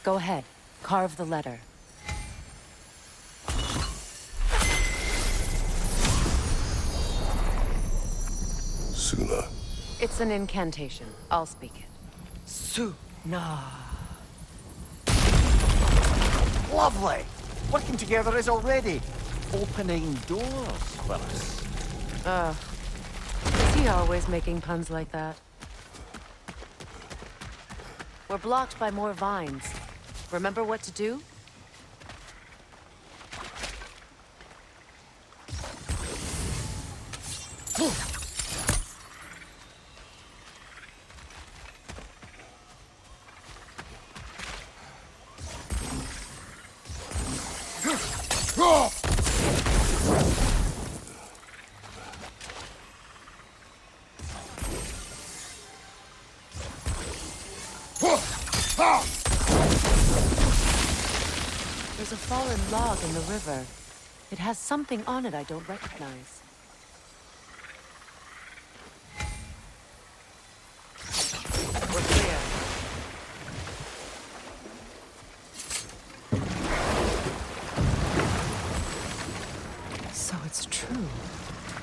Go ahead. Carve the letter. Suna. It's an incantation. I'll speak it. Suna. Lovely! Working together is already opening doors for us. Is he always making puns like that? We're blocked by more vines. Remember what to do? There's a fallen log in the river. It has something on it I don't recognize. We're clear. So it's true.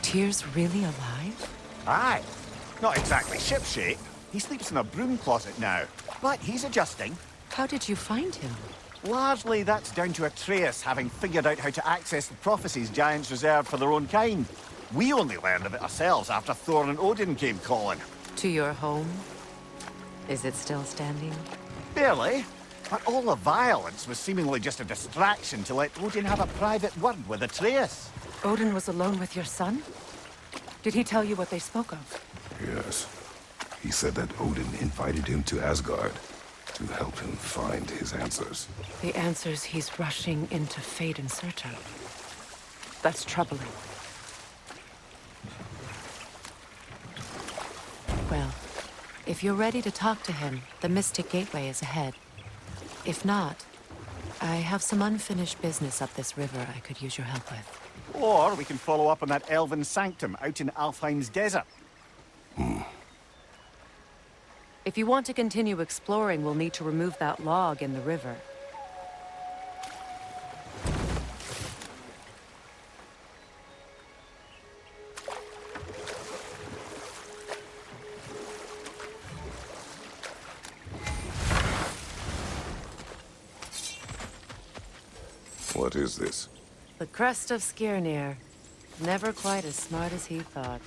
Tyr's really alive? Aye. Not exactly shipshape. He sleeps in a broom closet now. But he's adjusting. How did you find him? Largely, that's down to Atreus having figured out how to access the prophecies giants reserved for their own kind. We only learned of it ourselves after Thor and Odin came calling. To your home? Is it still standing? Barely. But all the violence was seemingly just a distraction to let Odin have a private word with Atreus. Odin was alone with your son? Did he tell you what they spoke of? Yes. He said that Odin invited him to Asgard to help him find his answers. The answers he's rushing into fate in search of. That's troubling. Well, if you're ready to talk to him, the Mystic Gateway is ahead. If not, I have some unfinished business up this river I could use your help with. Or we can follow up on that elven sanctum out in Alfheim's desert. If you want to continue exploring, we'll need to remove that log in the river. What is this? The crest of Skirnir. Never quite as smart as he thought.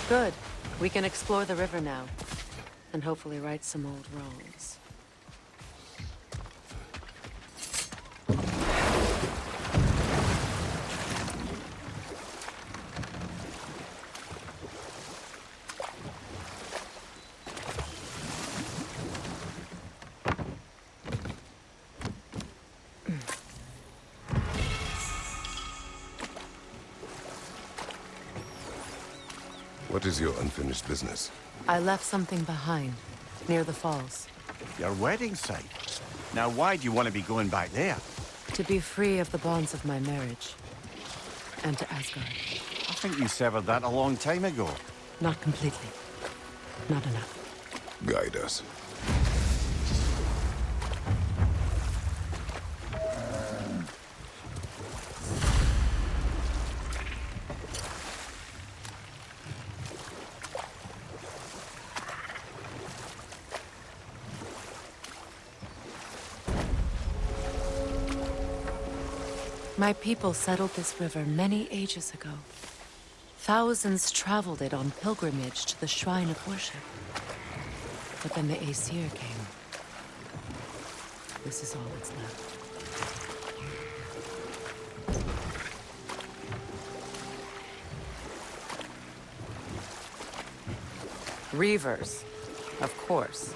Good. We can explore the river now. And hopefully right some old wrongs. What is your unfinished business? I left something behind, near the falls. Your wedding site. Now why do you want to be going back there? To be free of the bonds of my marriage. And to Asgard. I think you severed that a long time ago. Not completely. Not enough. Guide us. My people settled this river many ages ago. Thousands traveled it on pilgrimage to the shrine of worship. But then the Aesir came. This is all that's left. Reavers, of course.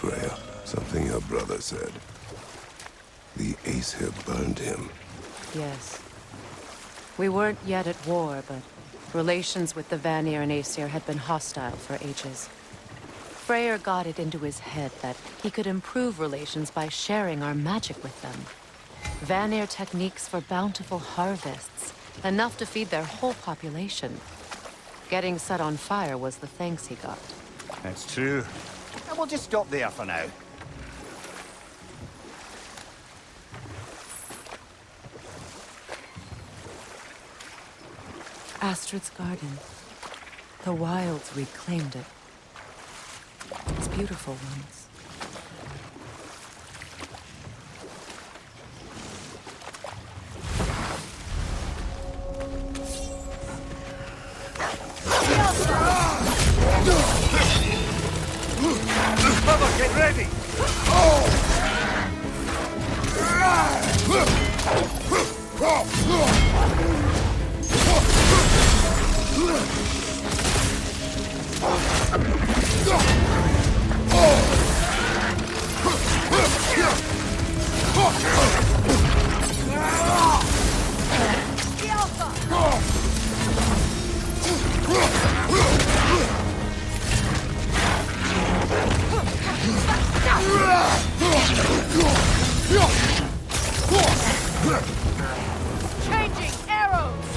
Freya, something you're said. The Aesir burned him. Yes. We weren't yet at war, but relations with the Vanir and Aesir had been hostile for ages. Freyr got it into his head that he could improve relations by sharing our magic with them. Vanir techniques for bountiful harvests, enough to feed their whole population. Getting set on fire was the thanks he got. That's true. And we'll just stop there for now. Astrid's garden. The wilds reclaimed it. It's beautiful once. Mother, get ready! Changing arrows!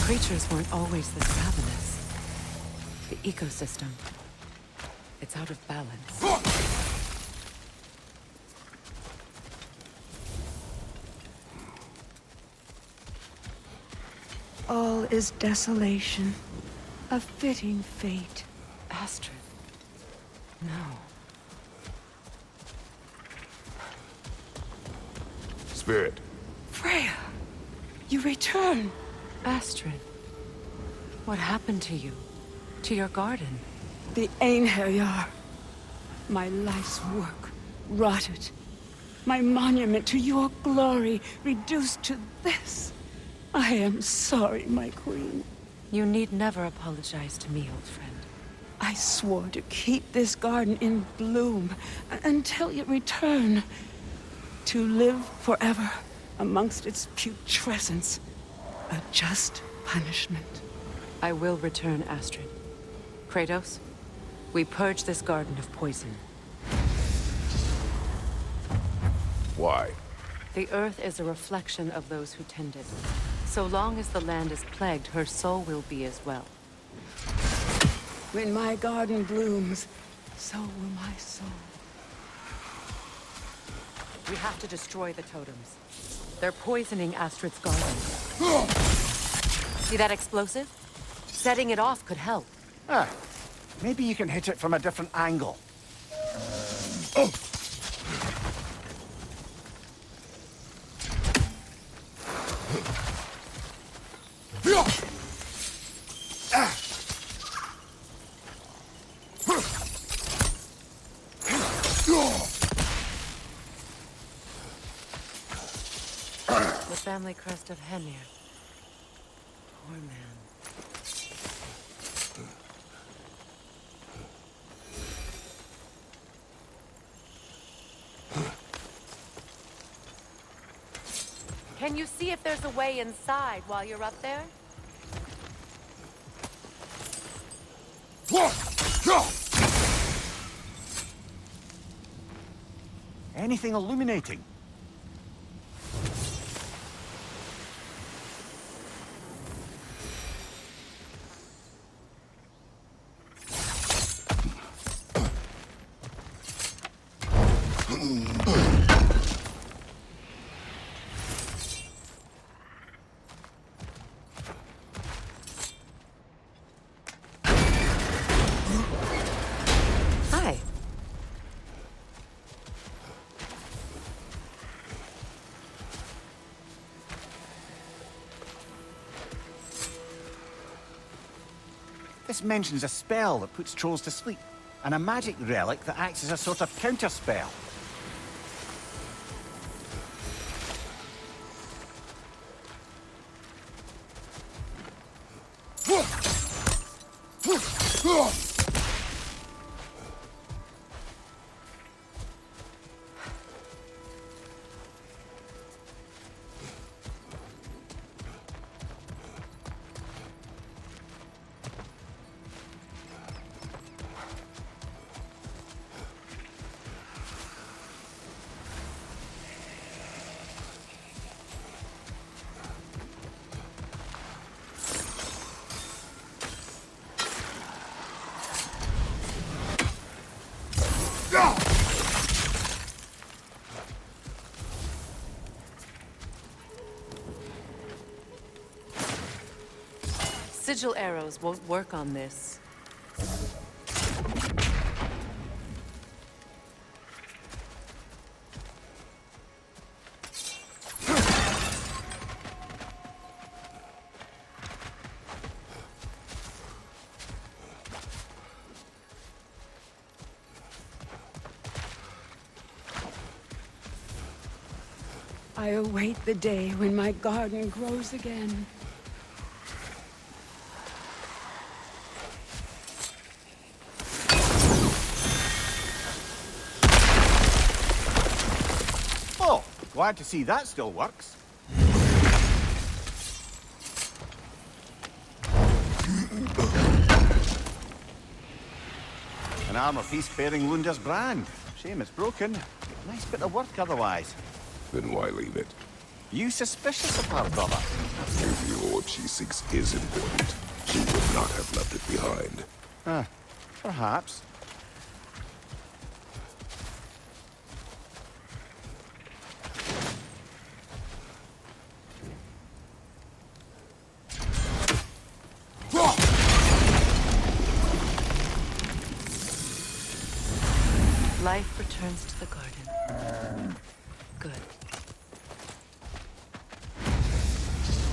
Creatures weren't always this ravenous. The ecosystem, it's out of balance. All is desolation, a fitting fate. Astrid. No. Spirit. Freya, you return. Astrid. What happened to you? To your garden? The Einherjar. My life's work, rotted. My monument to your glory, reduced to this. I am sorry, my queen. You need never apologize to me, old friend. I swore to keep this garden in bloom until you return. To live forever amongst its putrescence. A just punishment. I will return, Astrid. Kratos, we purge this garden of poison. Why? The earth is a reflection of those who tend it. So long as the land is plagued, her soul will be as well. When my garden blooms, so will my soul. We have to destroy the totems. They're poisoning Astrid's garden. See that explosive? Setting it off could help. Ah, maybe you can hit it from a different angle. The family crest of Henir. Poor man. Can you see if there's a way inside while you're up there? Anything illuminating? Hi. This mentions a spell that puts trolls to sleep, and a magic relic that acts as a sort of counter-spell. Sigil arrows won't work on this. I await the day when my garden grows again. Oh, glad to see that still works. An armor piece bearing Lunda's brand. Shame it's broken. Nice bit of work otherwise. Then why leave it? You suspicious of her, brother? If the orb she seeks is important, she would not have left it behind. Perhaps. Life returns to the garden. Good.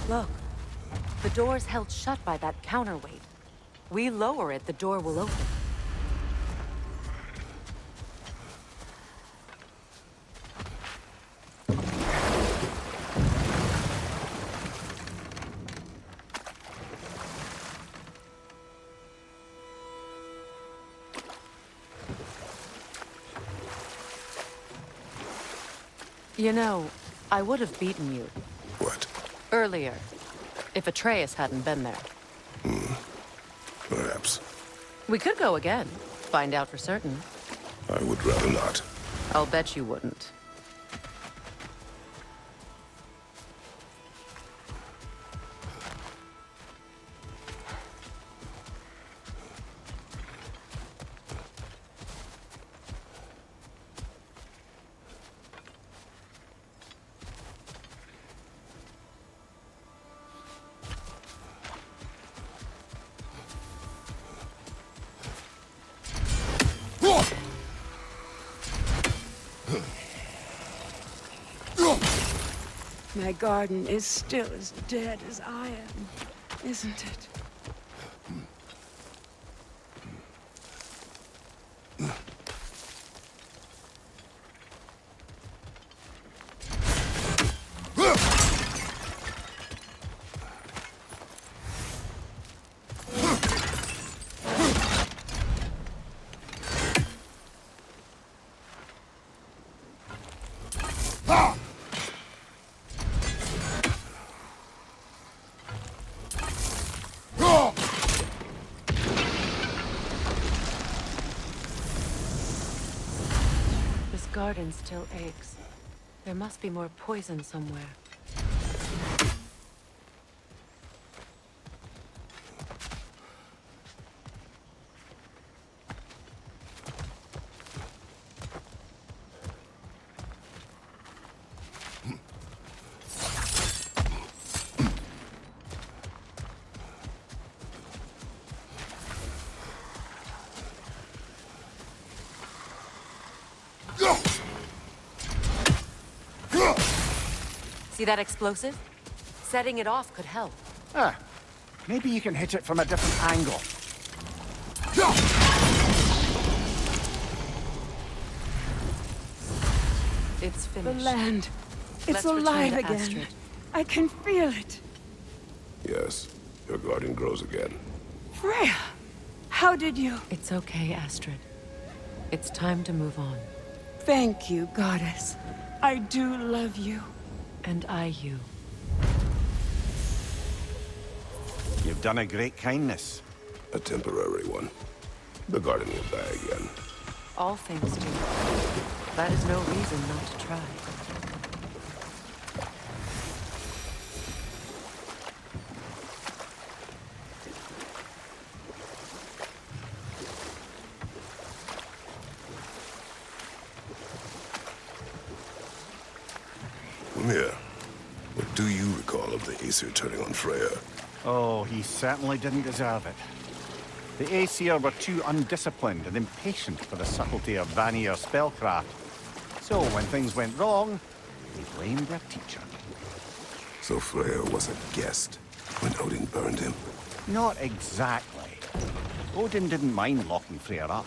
Look. The door's held shut by that counterweight. We lower it, the door will open. You know, I would have beaten you What? earlier, if Atreus hadn't been there. Perhaps. We could go again, find out for certain. I would rather not. I'll bet you wouldn't. My garden is still as dead as I am, isn't it? Garden still aches. There must be more poison somewhere. See that explosive? Setting it off could help. Ah, maybe you can hit it from a different angle. It's The finished. land. It's Let's return alive to again. Astrid. I can feel it. Yes, your garden grows again. Freya, how did you? It's okay, Astrid. It's time to move on. Thank you, goddess. I do love you. And I you. You've done a great kindness. A temporary one. The garden will die again. All things do. That is no reason not to try. Mia, what do you recall of the Aesir turning on Freya? Oh, he certainly didn't deserve it. The Aesir were too undisciplined and impatient for the subtlety of Vanir spellcraft. So when things went wrong, they blamed their teacher. So Freya was a guest when Odin burned him? Not exactly. Odin didn't mind locking Freya up.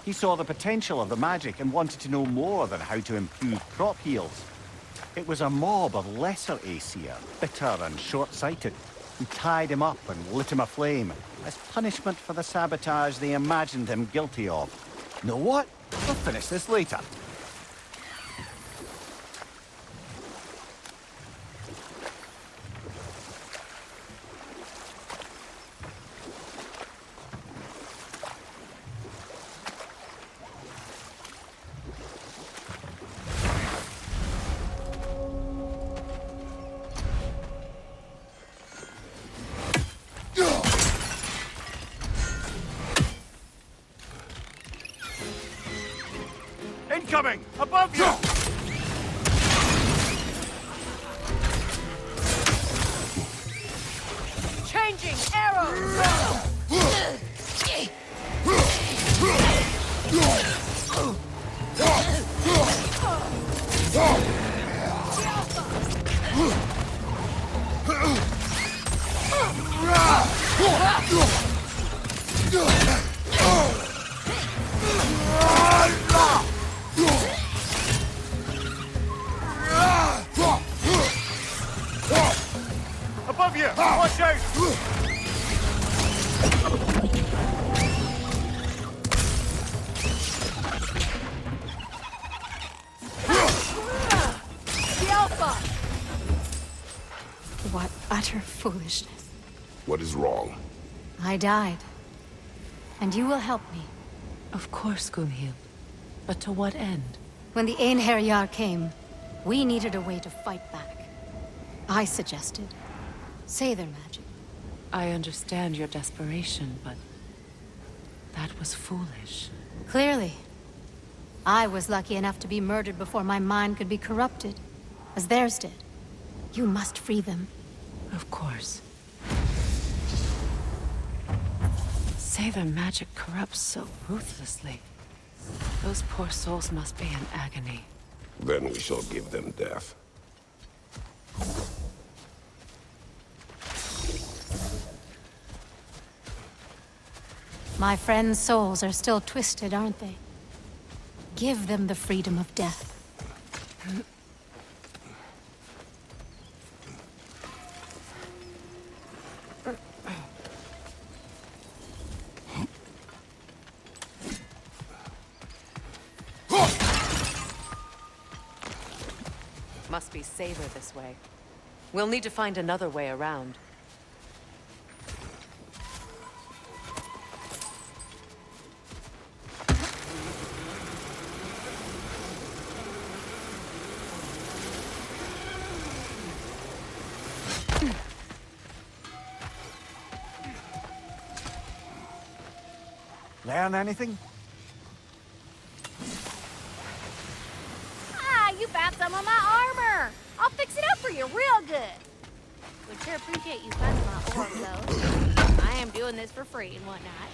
He saw the potential of the magic and wanted to know more than how to improve crop yields. It was a mob of lesser Aesir, bitter and short-sighted, who tied him up and lit him aflame as punishment for the sabotage they imagined him guilty of. Know what? We'll finish this later. Incoming! Above you! Changing arrows! Above you! Watch out! What utter foolishness. What is wrong? I died. And you will help me. Of course, Gunhild. But to what end? When the Einherjar came, we needed a way to fight back. I suggested Seidr magic. I understand your desperation, but that was foolish. Clearly. I was lucky enough to be murdered before my mind could be corrupted, as theirs did. You must free them. Of course. Seidr magic corrupts so ruthlessly. Those poor souls must be in agony. Then we shall give them death. My friends' souls are still twisted, aren't they? Give them the freedom of death. Must be safer this way. We'll need to find another way around. Learn anything? Ah, you found some of my armor. I'll fix it up for you real good. Would sure appreciate you finding my orb, though. I am doing this for free and whatnot.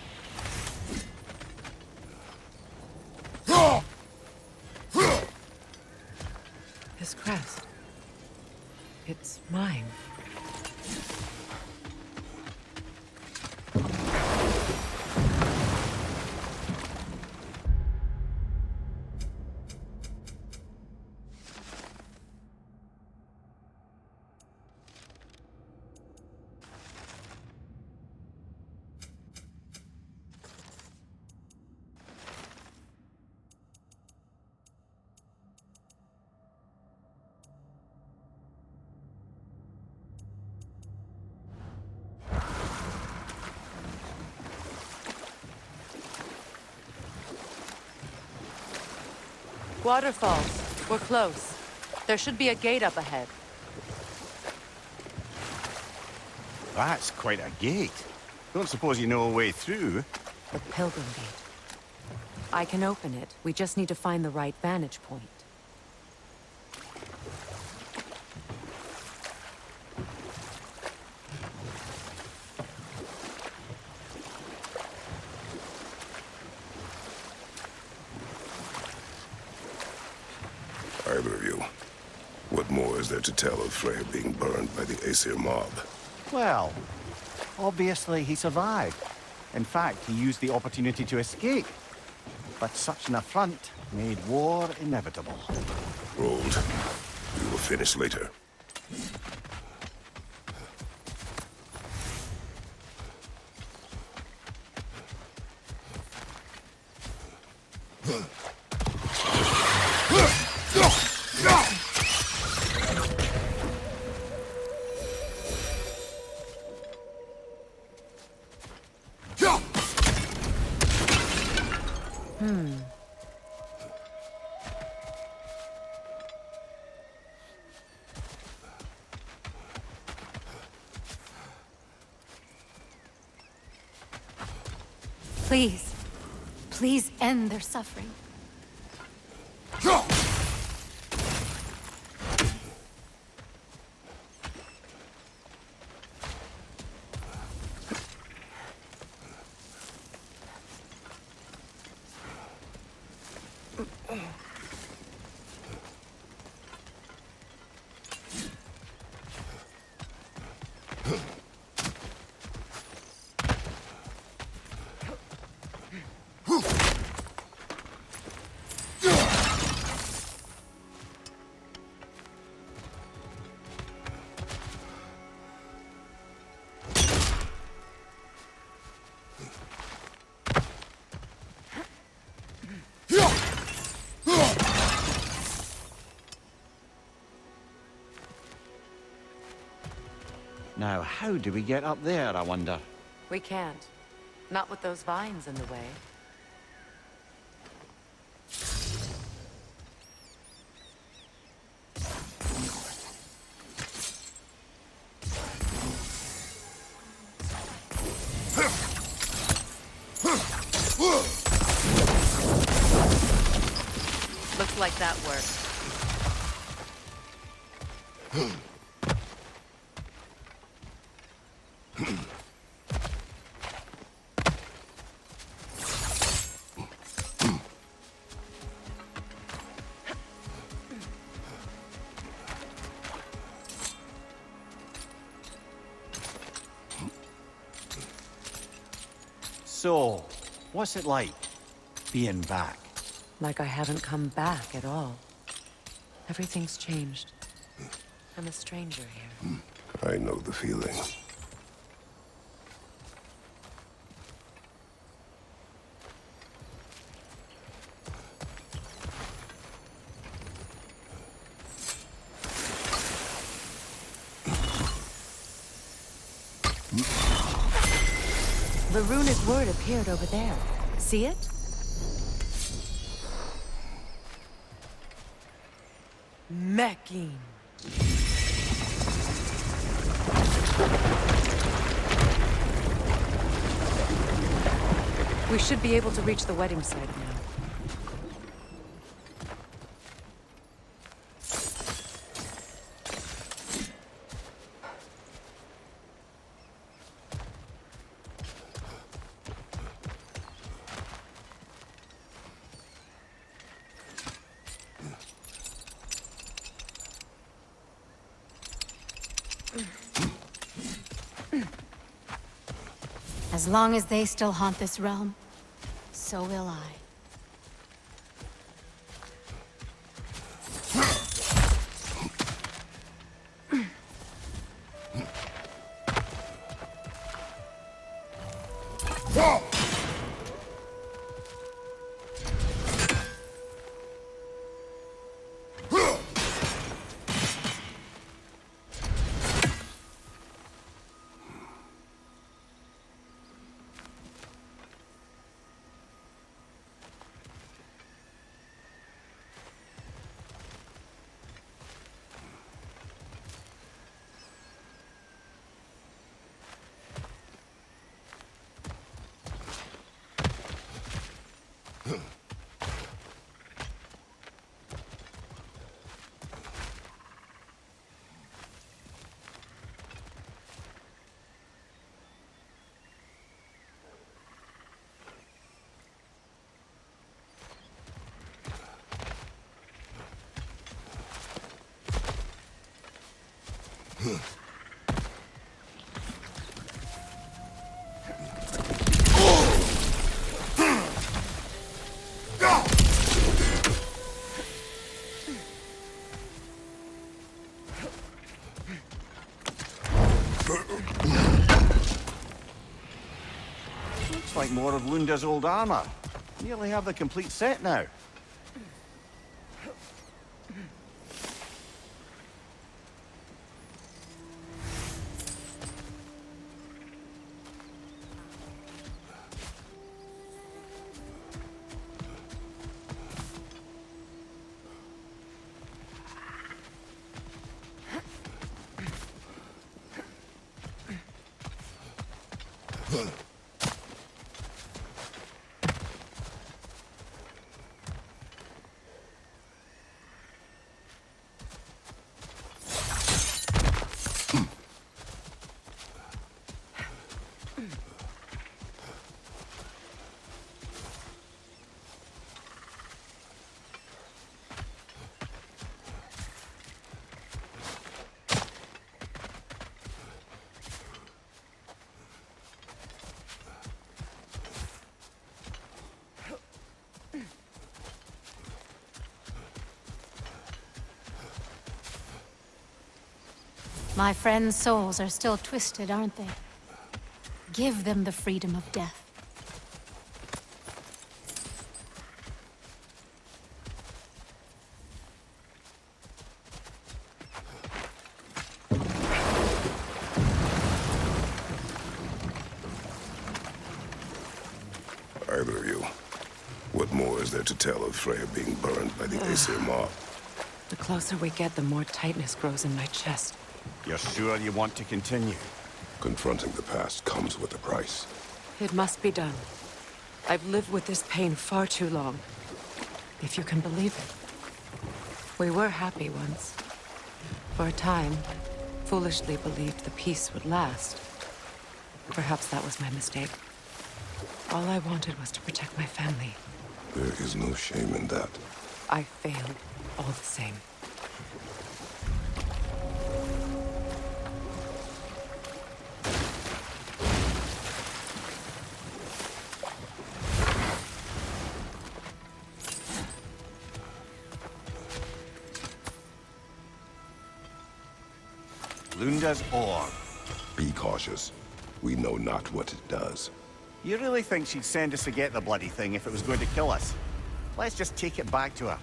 His crest. it's mine. Waterfalls. We're close. There should be a gate up ahead. That's quite a gate. Don't suppose you know a way through? The Pilgrim Gate. I can open it. We just need to find the right vantage point. Either of you. What more is there to tell of Freya being burned by the Aesir mob? Well, obviously he survived. In fact, he used the opportunity to escape. But such an affront made war inevitable. Rolled. We will finish later. Please. Please end their suffering. Now, how do we get up there, I wonder? We can't. Not with those vines in the way. Looks like that worked. So, what's it like, being back? Like I haven't come back at all. Everything's changed. I'm a stranger here. I know the feeling. The runic word appeared over there. See it? Mecking. We should be able to reach the wedding site now. As long as they still haunt this realm, so will I. Looks like more of Lunda's old armor. Nearly have the complete set now. My friends' souls are still twisted, aren't they? Give them the freedom of death. Either of you, what more is there to tell of Freya being burned by the Aesir mob? The closer we get, the more tightness grows in my chest. You're sure you want to continue? Confronting the past comes with a price. It must be done. I've lived with this pain far too long. If you can believe it. We were happy once. For a time, foolishly believed the peace would last. Perhaps that was my mistake. All I wanted was to protect my family. There is no shame in that. I failed, all the same. Lunda's orb. Be cautious. We know not what it does. You really think she'd send us to get the bloody thing if it was going to kill us? Let's just take it back to her.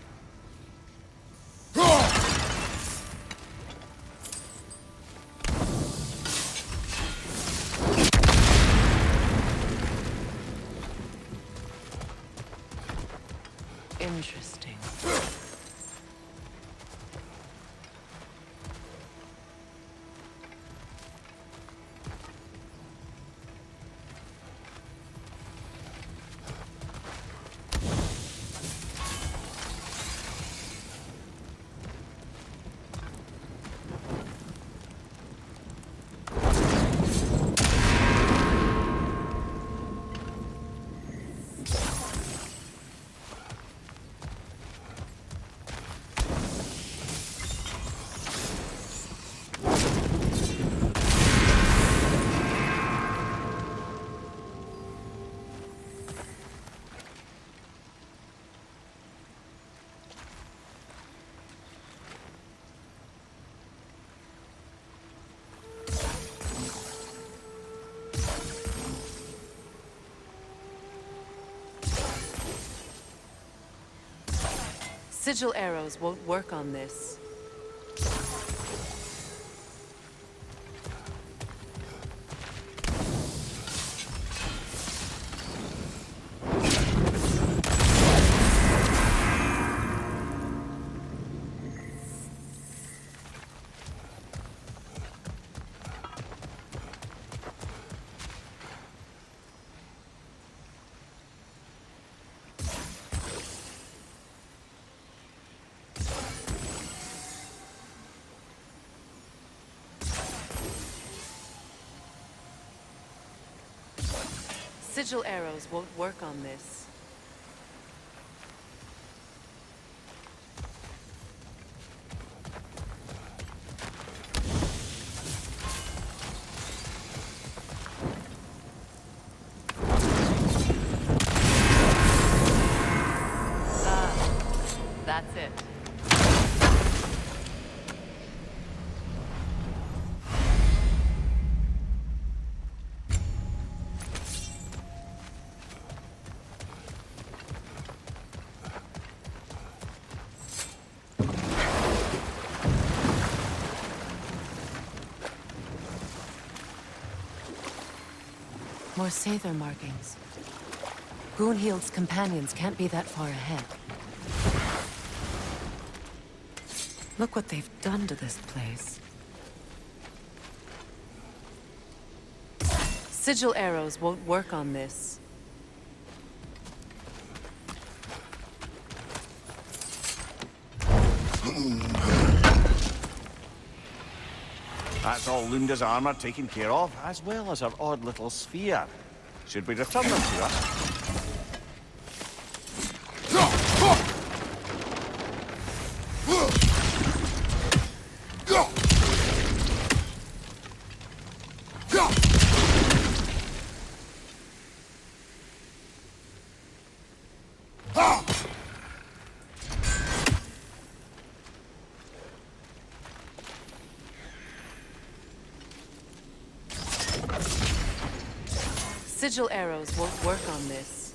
Interesting. Sigil arrows won't work on this. Sigil arrows won't work on this. That's it. More Sather markings. Gunhild's companions can't be that far ahead. Look what they've done to this place. Sigil arrows won't work on this. That's all Lunda's armor taken care of, as well as her odd little sphere. Should we return them to her? Sigil arrows won't work on this.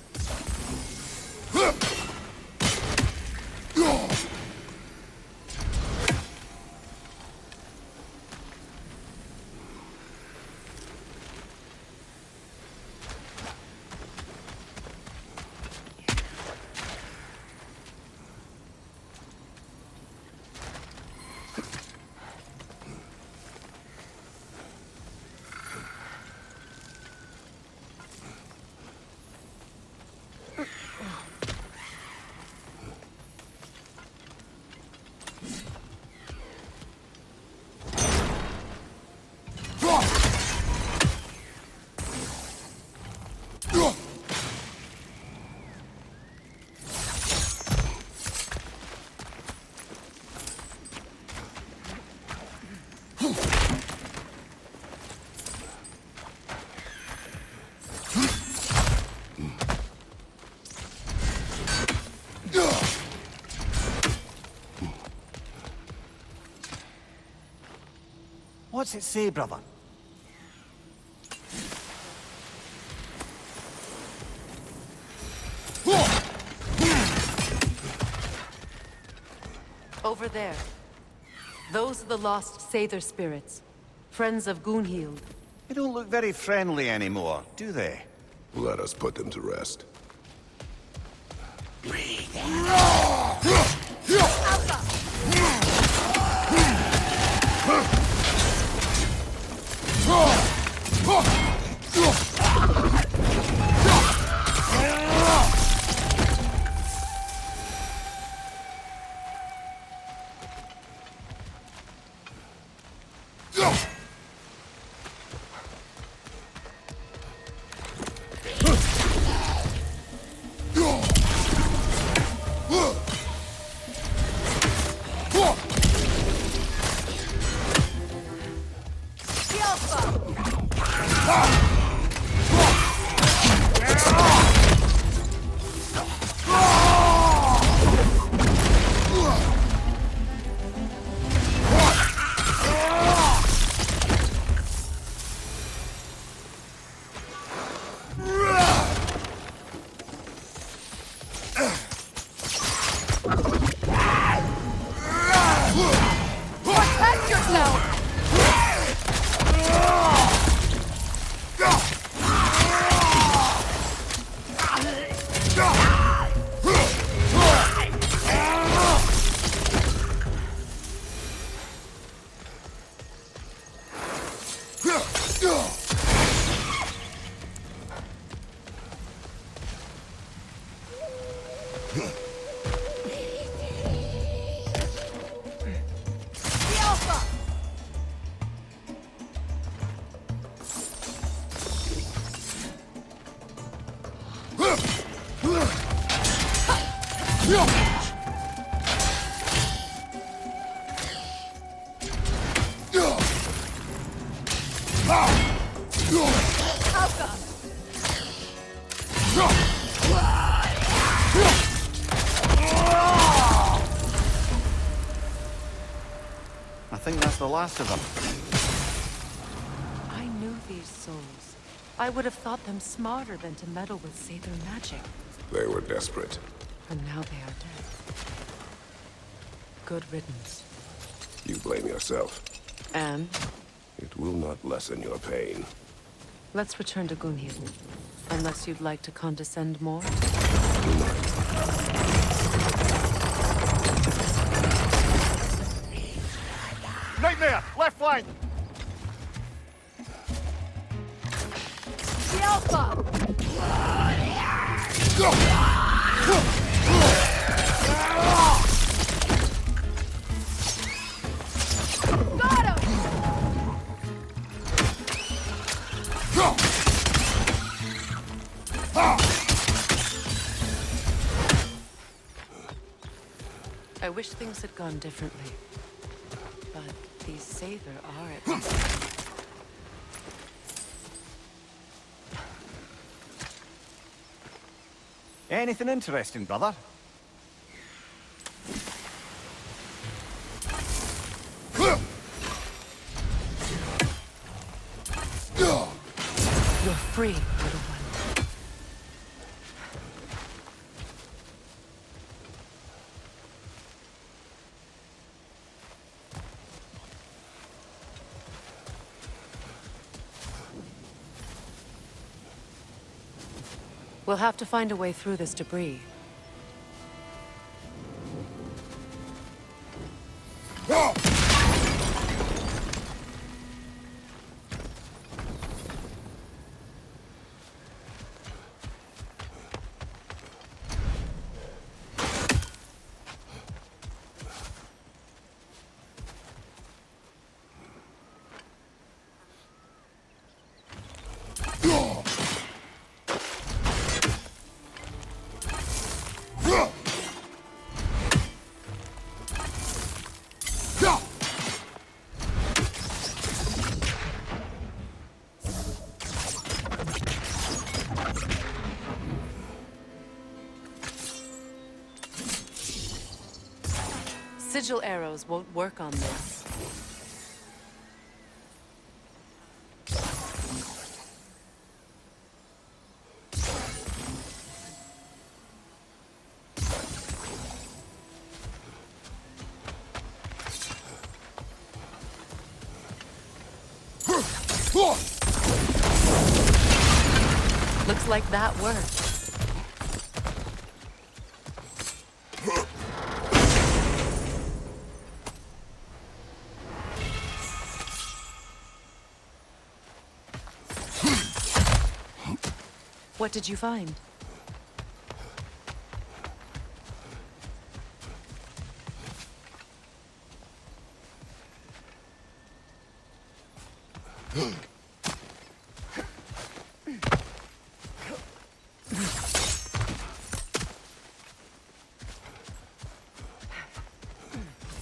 What's it say, brother? Over there. Those are the lost Sather spirits. Friends of Gunhild. They don't look very friendly anymore, do they? Let us put them to rest. I think that's the last of them. I knew these souls. I would have thought them smarter than to meddle with Sather magic. They were desperate. And now they are dead. Good riddance. You blame yourself. And It will not lessen your pain. let's return to Gunhild. Unless you'd like to condescend more. Nightmare! Left flank! The Alpha! Got him! I wish things had gone differently. But these Sather are at least. Anything interesting, brother? You're free, little one. We'll have to find a way through this debris. Sigil arrows won't work on this. Looks like that worked. What did you find?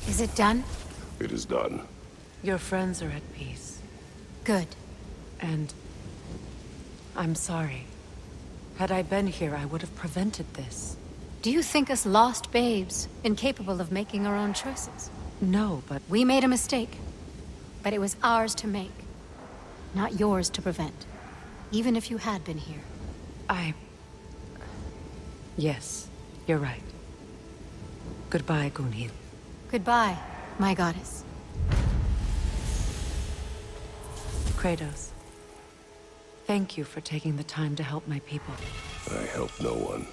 Is it done? It is done. Your friends are at peace. Good. And I'm sorry. Had I been here, I would have prevented this. Do you think us lost babes, incapable of making our own choices? No, but We made a mistake. But it was ours to make. Not yours to prevent. Even if you had been here. Yes, you're right. Goodbye, Gunhild. Goodbye, my goddess. Kratos. Thank you for taking the time to help my people. I helped no one.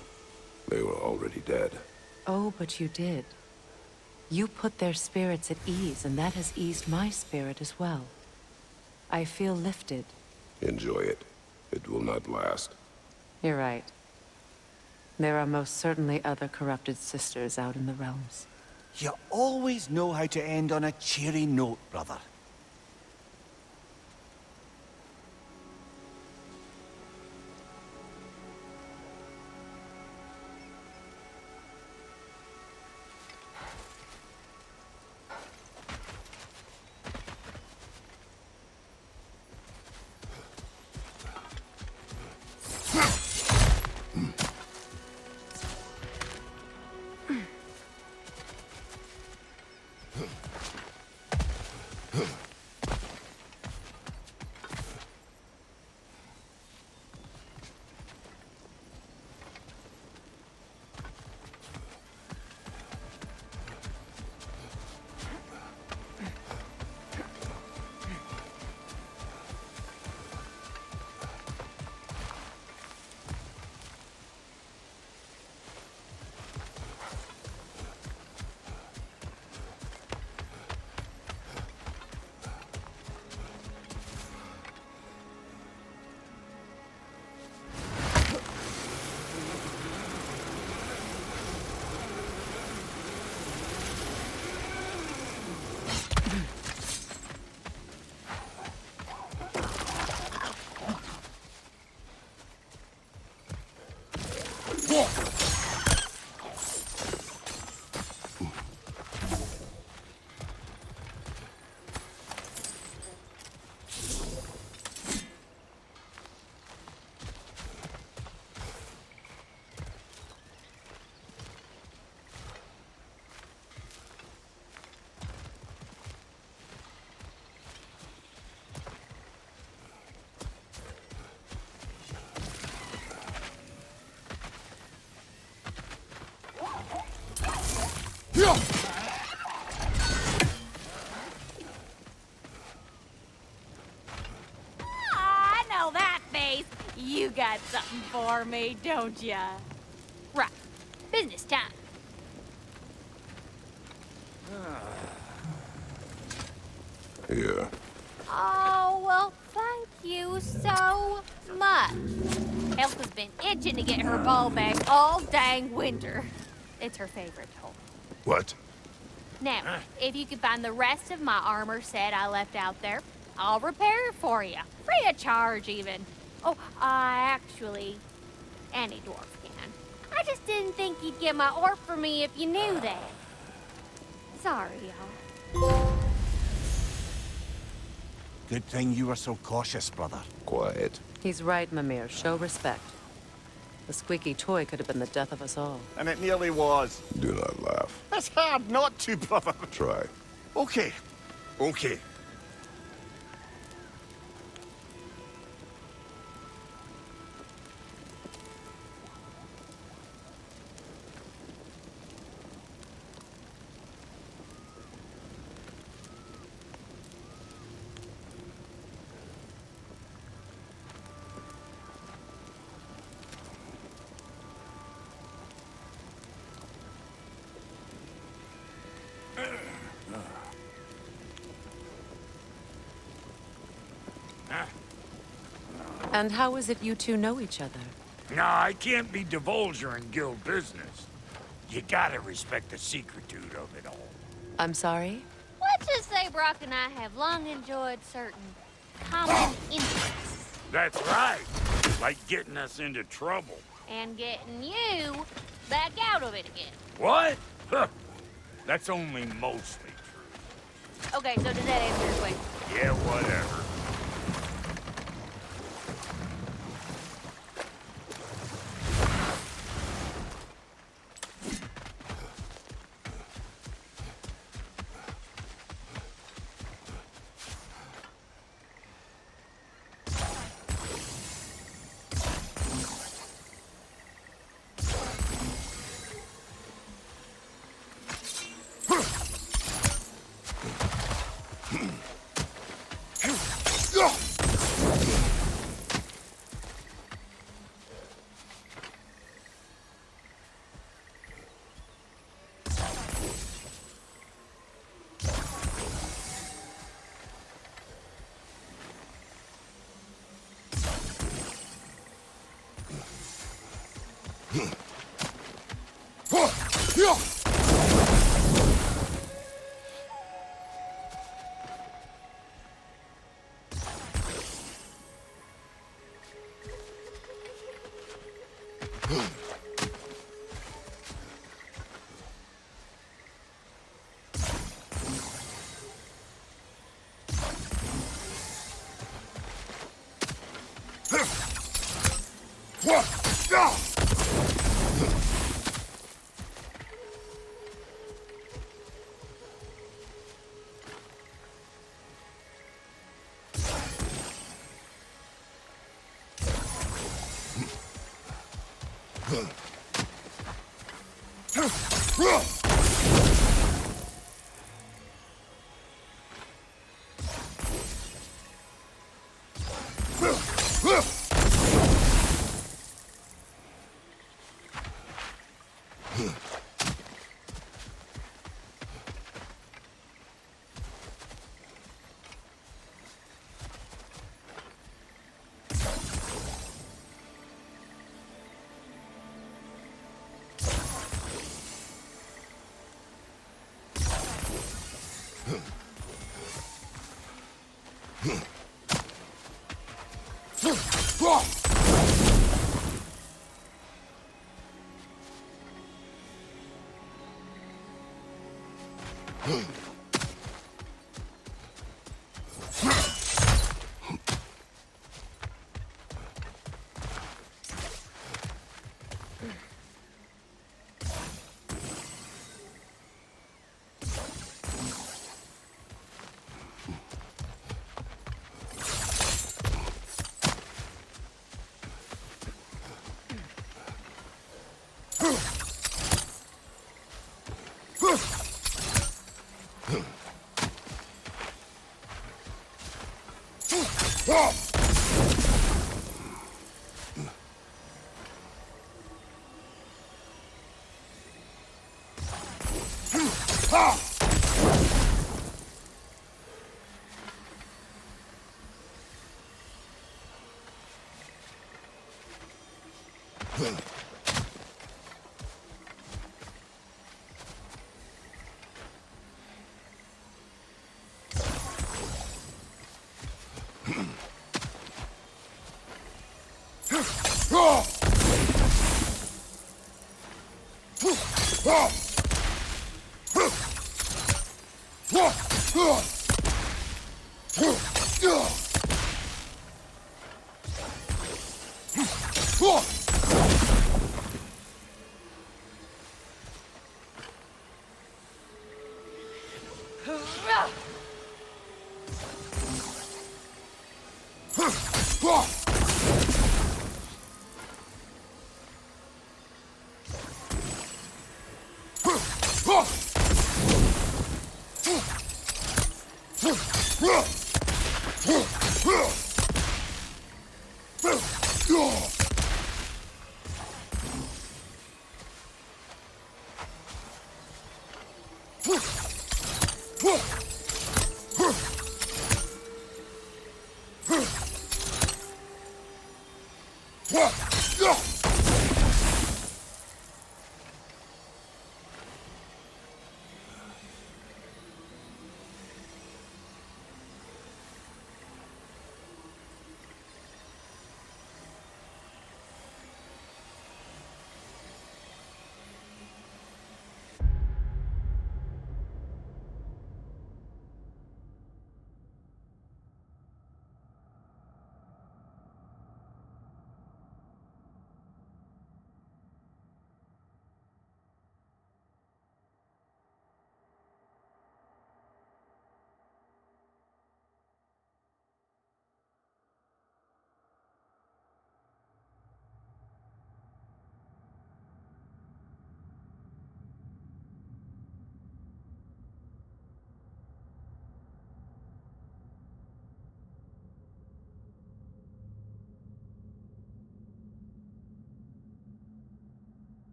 They were already dead. Oh, but you did. You put their spirits at ease, and that has eased my spirit as well. I feel lifted. Enjoy it. It will not last. You're right. There are most certainly other corrupted sisters out in the realms. You always know how to end on a cheery note, brother. I know that face. You got something for me, don't ya? Right. Business time. Here. Oh, well, thank you so much. Elsa's been itching to get her ball back all dang winter. It's her favorite toy. What? Now, if you could find the rest of my armor set I left out there, I'll repair it for you. Free of charge, even. Oh, actually, any dwarf can. I just didn't think you'd get my orc for me if you knew that. Sorry, y'all. Good thing you were so cautious, brother. Quiet. He's right, Mimir. Show respect. The squeaky toy could have been the death of us all. And it nearly was. Do not laugh. It's hard not to, brother. Try. Okay. Okay. And how is it you two know each other? Nah, I can't be divulging guild business. You gotta respect the secretude of it all. I'm sorry? Let's just say Brock and I have long enjoyed certain common interests. That's right. Like getting us into trouble. And getting you back out of it again. What? Huh. That's only mostly true. Okay, so does that answer your question? Yeah, whatever.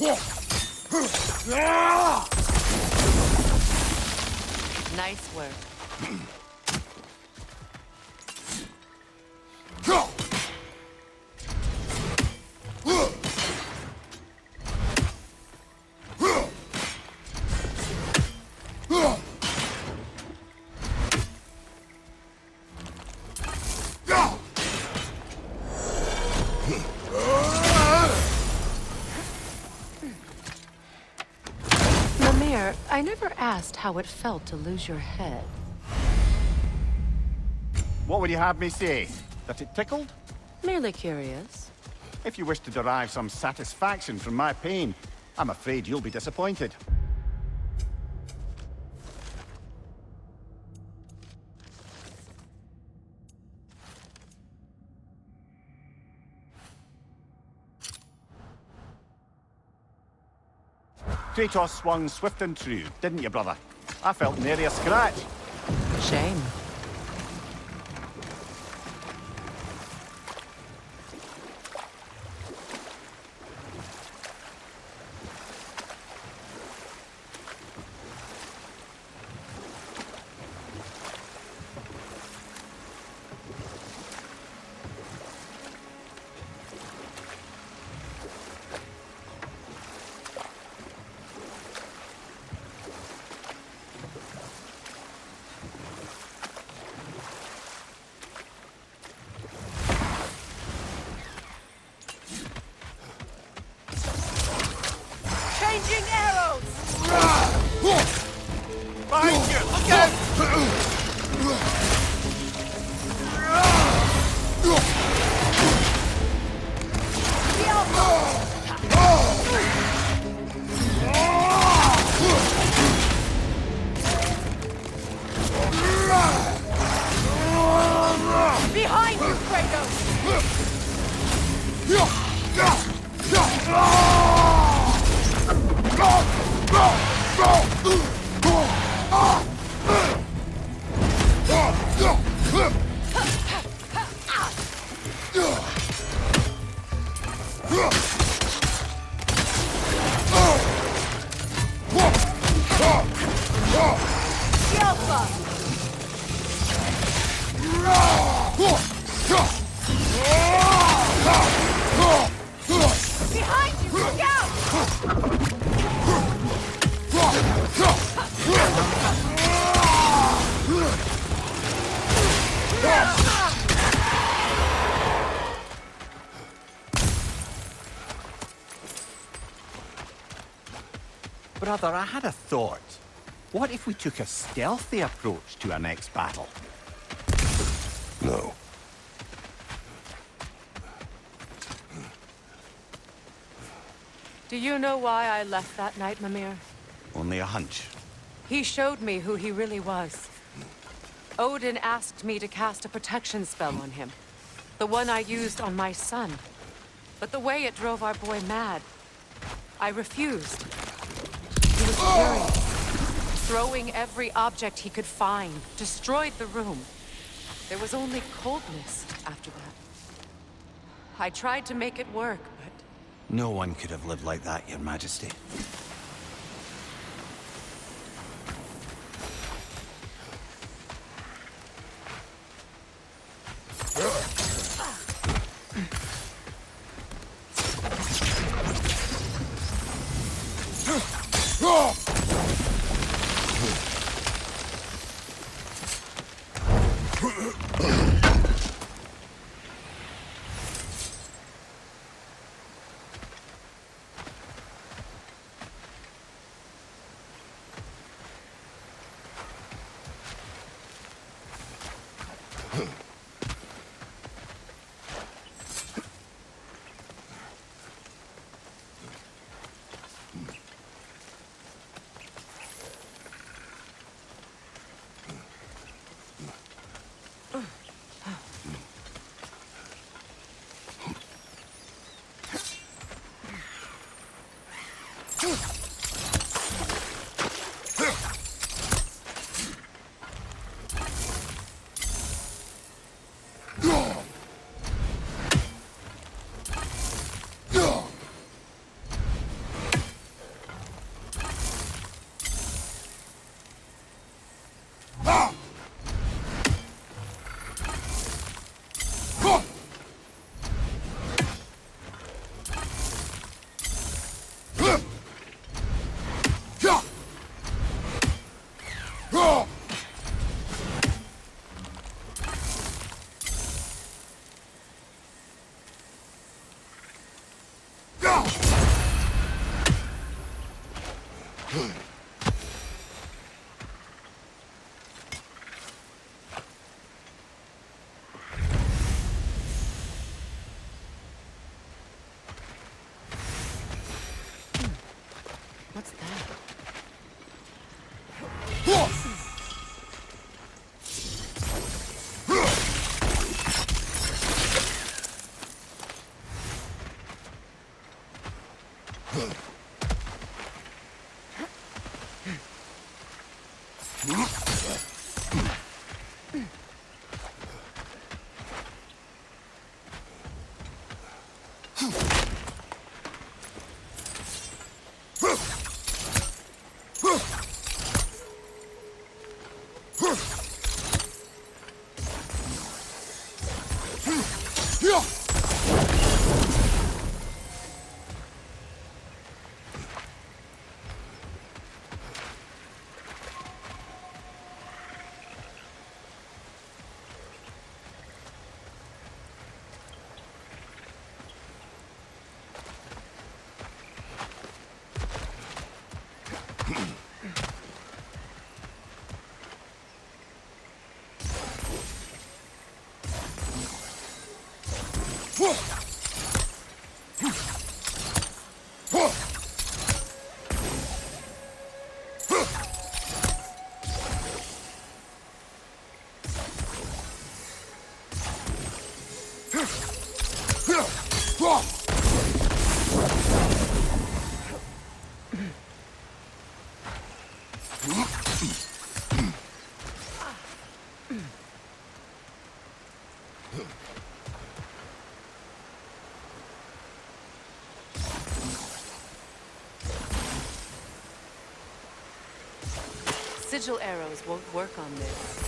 Nice work. I never asked how it felt to lose your head. What would you have me say? That it tickled? Merely curious. If you wish to derive some satisfaction from my pain, I'm afraid you'll be disappointed. Kratos swung swift and true, didn't you, brother? I felt nary a scratch. Shame. Changing arrows! Behind you! Look out! Behind you, Kratos! Behind you, look out! Brother, I had a thought. What if we took a stealthy approach to our next battle? No. Do you know why I left that night, Mimir? Only a hunch. He showed me who he really was. Odin asked me to cast a protection spell on him. The one I used on my son. But the way it drove our boy mad, I refused. He was furious, throwing every object he could find, destroyed the room. There was only coldness after that. I tried to make it work, but... No one could have lived like that, Your Majesty. What's that? Sigil arrows won't work on this.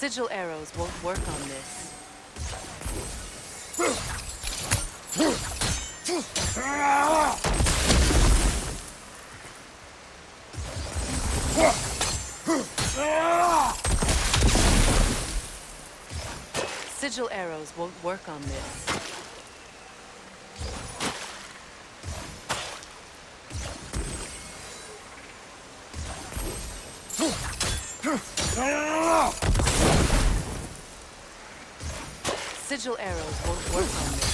Sigil arrows won't work on this. Sigil arrows won't work on this. Sigil arrows won't work on this.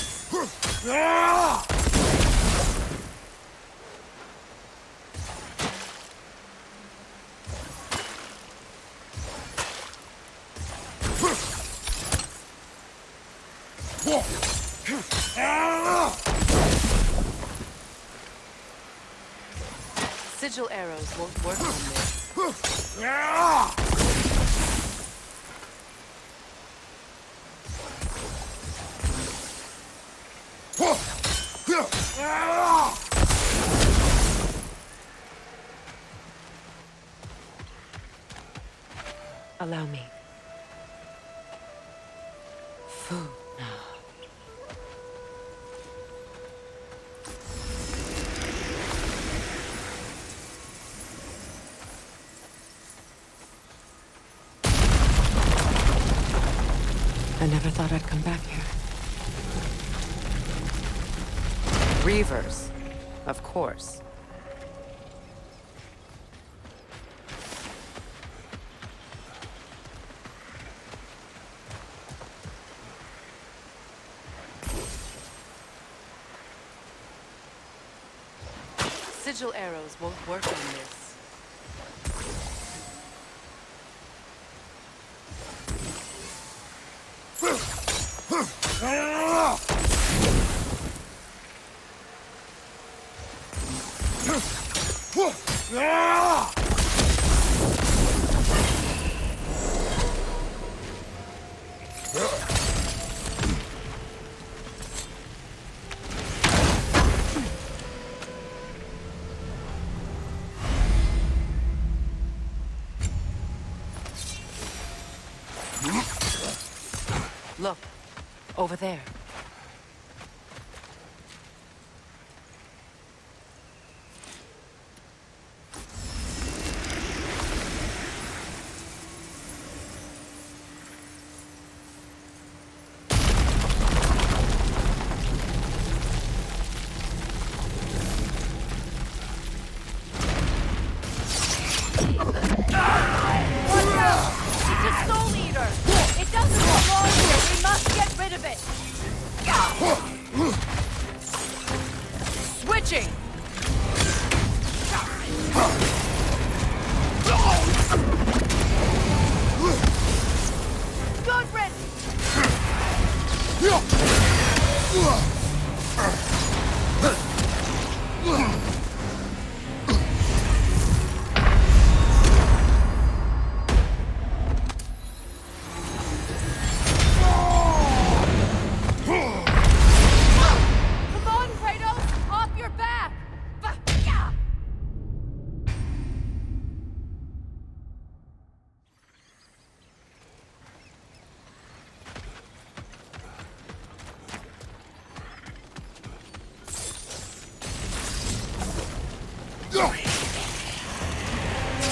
Sigil arrows won't work on this. Allow me. Food now. I never thought I'd come back here. Reavers, of course. Sigil arrows won't work on this. Look, over there. Switching! Good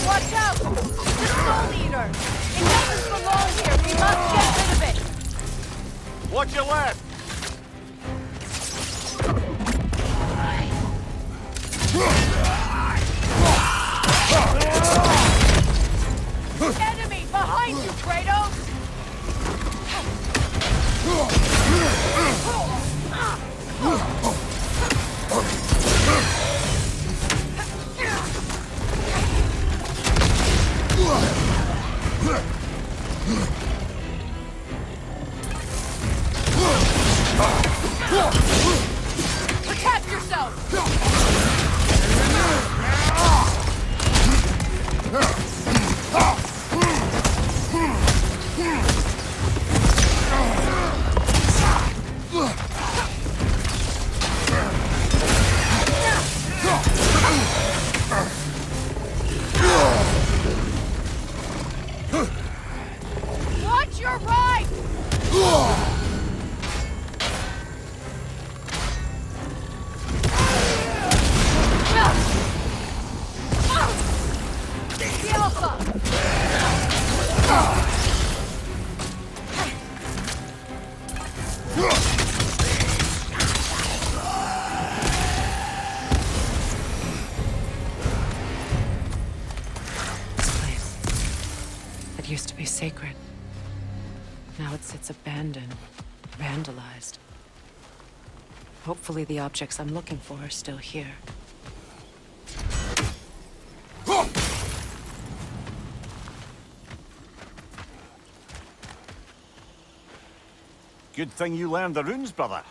Watch out! The Soul Eater! It doesn't belong here! We must get rid of it! Watch your left! Enemy! Behind you, Kratos! Protect yourself! Watch your right! The Alpha! This place. It used to be sacred. Now it sits abandoned, vandalized. Hopefully the objects I'm looking for are still here. Good thing you learned the runes, brother.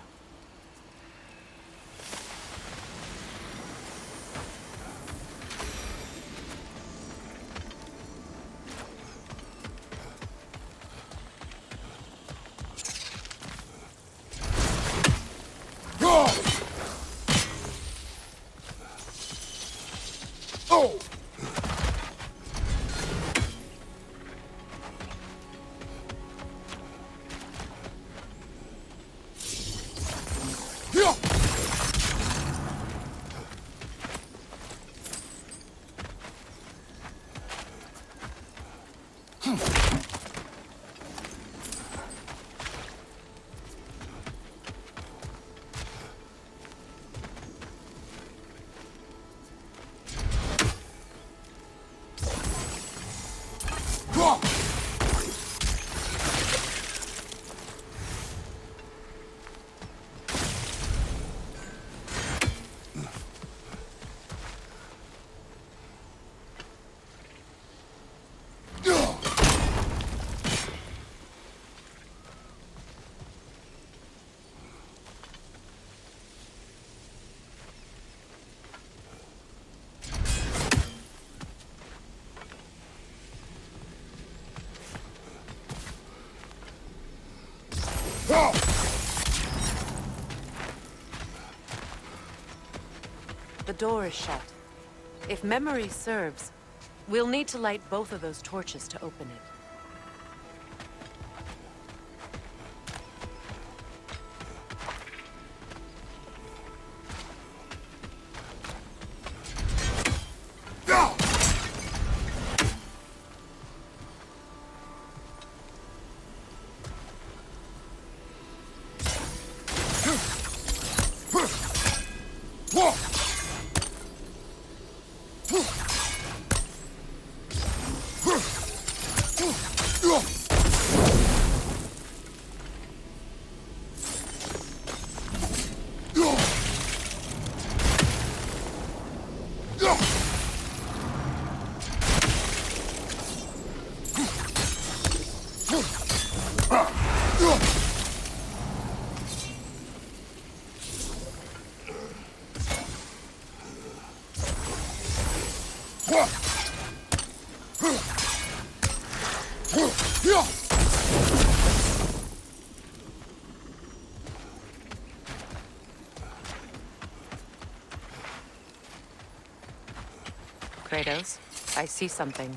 The door is shut. If memory serves, we'll need to light both of those torches to open it. Kratos, I see something.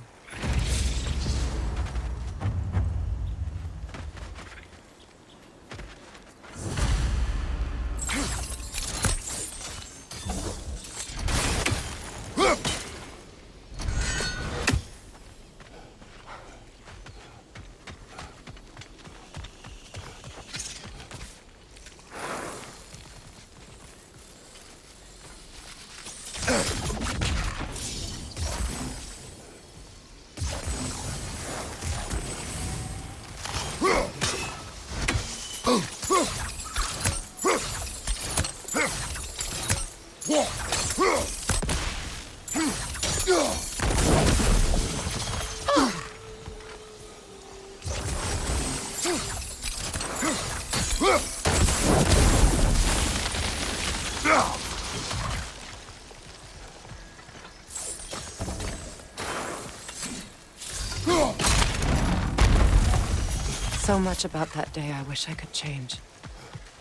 So much about that day I wish I could change.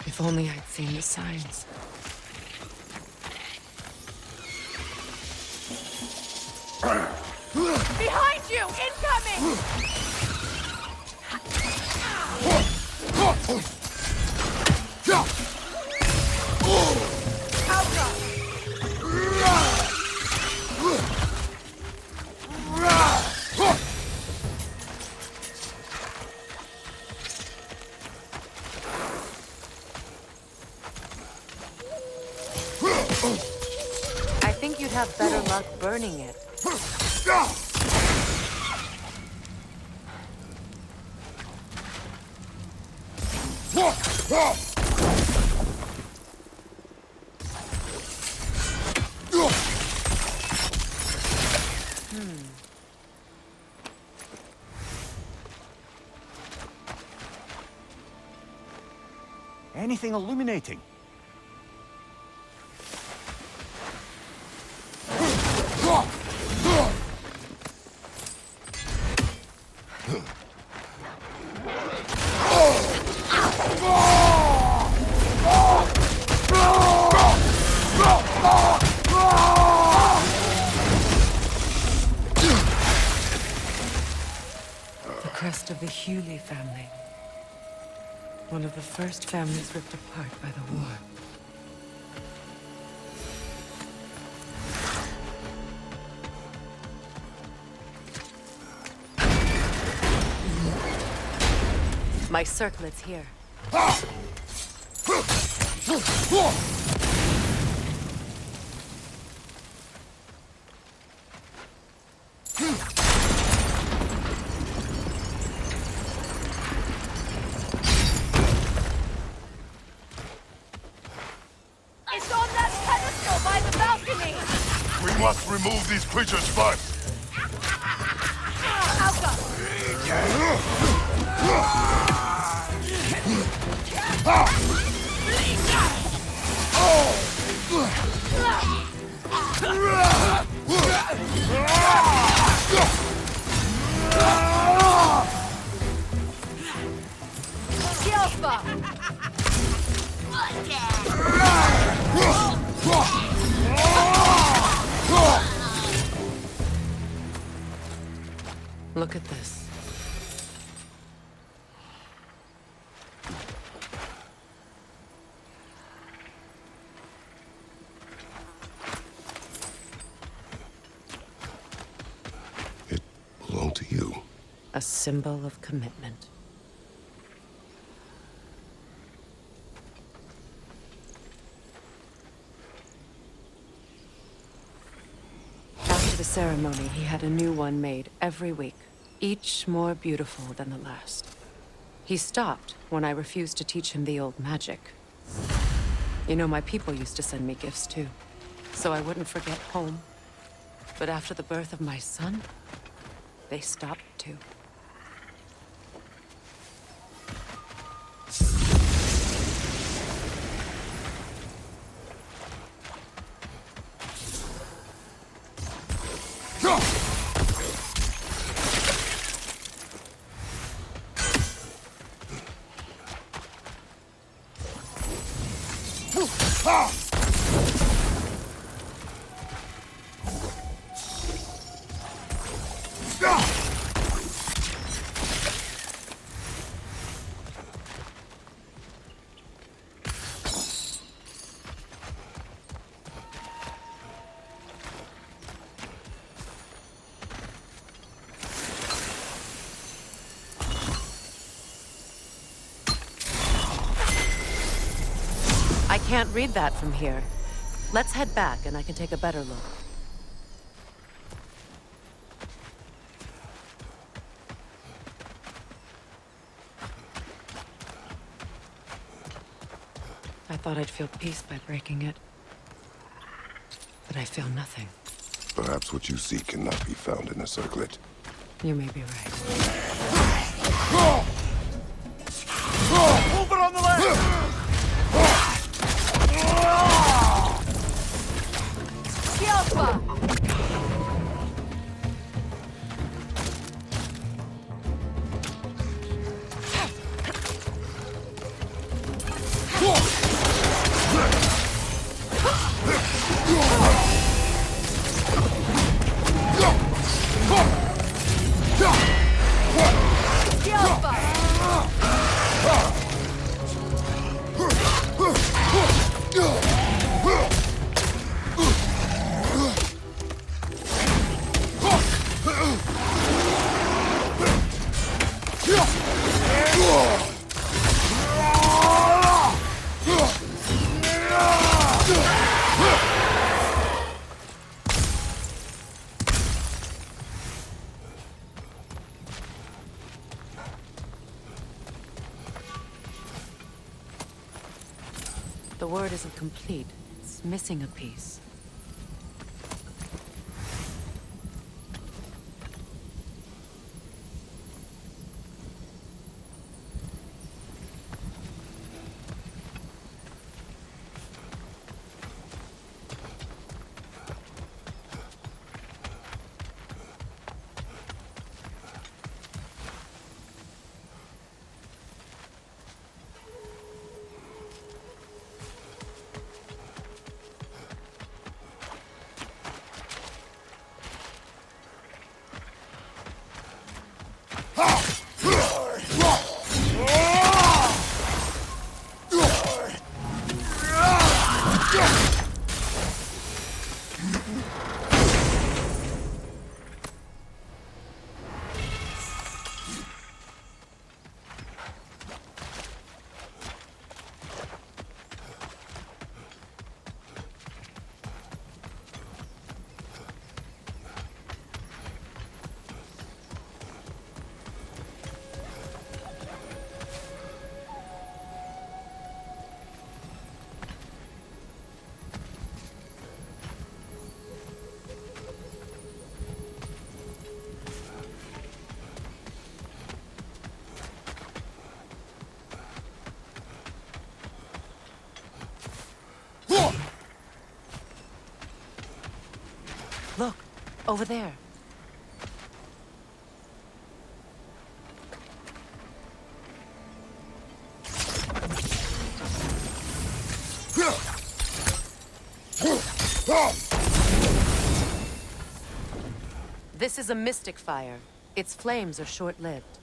If only I'd seen the signs. Behind you! Incoming! I think you'd have better luck burning it. Anything illuminating? The crest of the Hewley family. One of the first families ripped apart by the war. My circlet's here. It's on that pedestal by the balcony! We must remove these creatures first. Look at this. It belonged to you. A symbol of commitment. After the ceremony, he had a new one made every week. each more beautiful than the last. He stopped when I refused to teach him the old magic. You know, my people used to send me gifts too, so I wouldn't forget home. But after the birth of my son, they stopped too. I can't read that from here. Let's head back and I can take a better look. I thought I'd feel peace by breaking it. But I feel nothing. Perhaps what you seek cannot be found in a circlet. You may be right. Over on the left! Alpha! The word isn't complete. It's missing a piece. Look, over there. This is a mystic fire. Its flames are short-lived.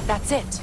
That's it.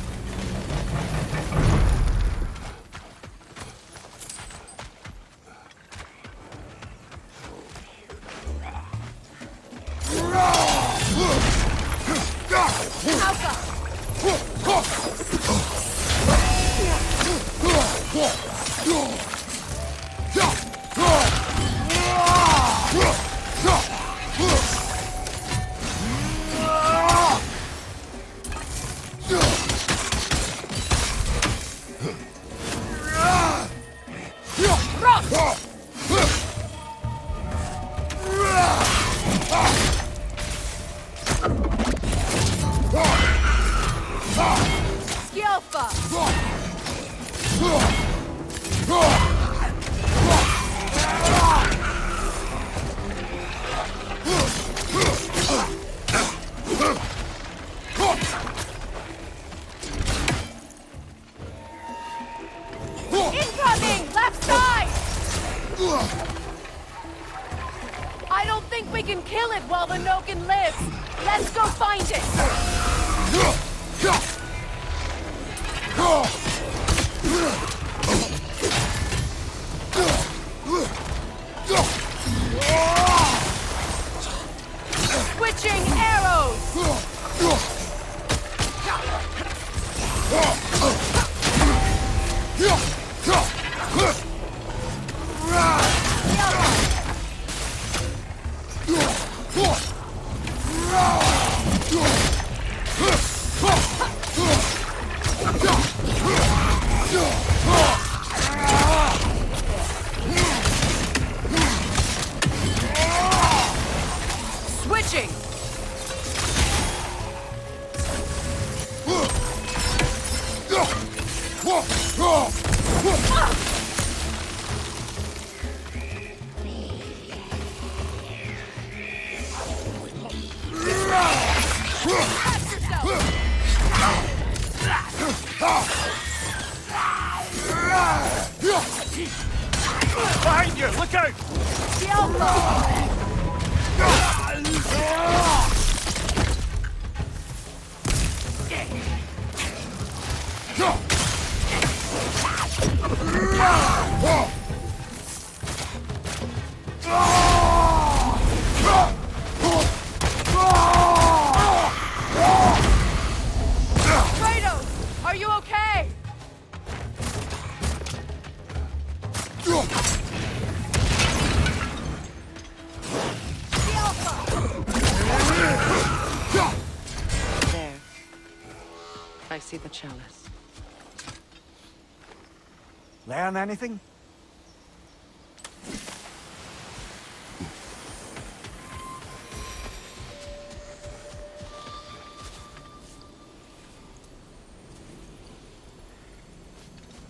Incoming! Left side! I don't think we can kill it while the Noken lives. Let's go find it! Switching arrows! Switching! Behind you! Look out! Kratos, are you okay? There. I see the chalice. Learn anything?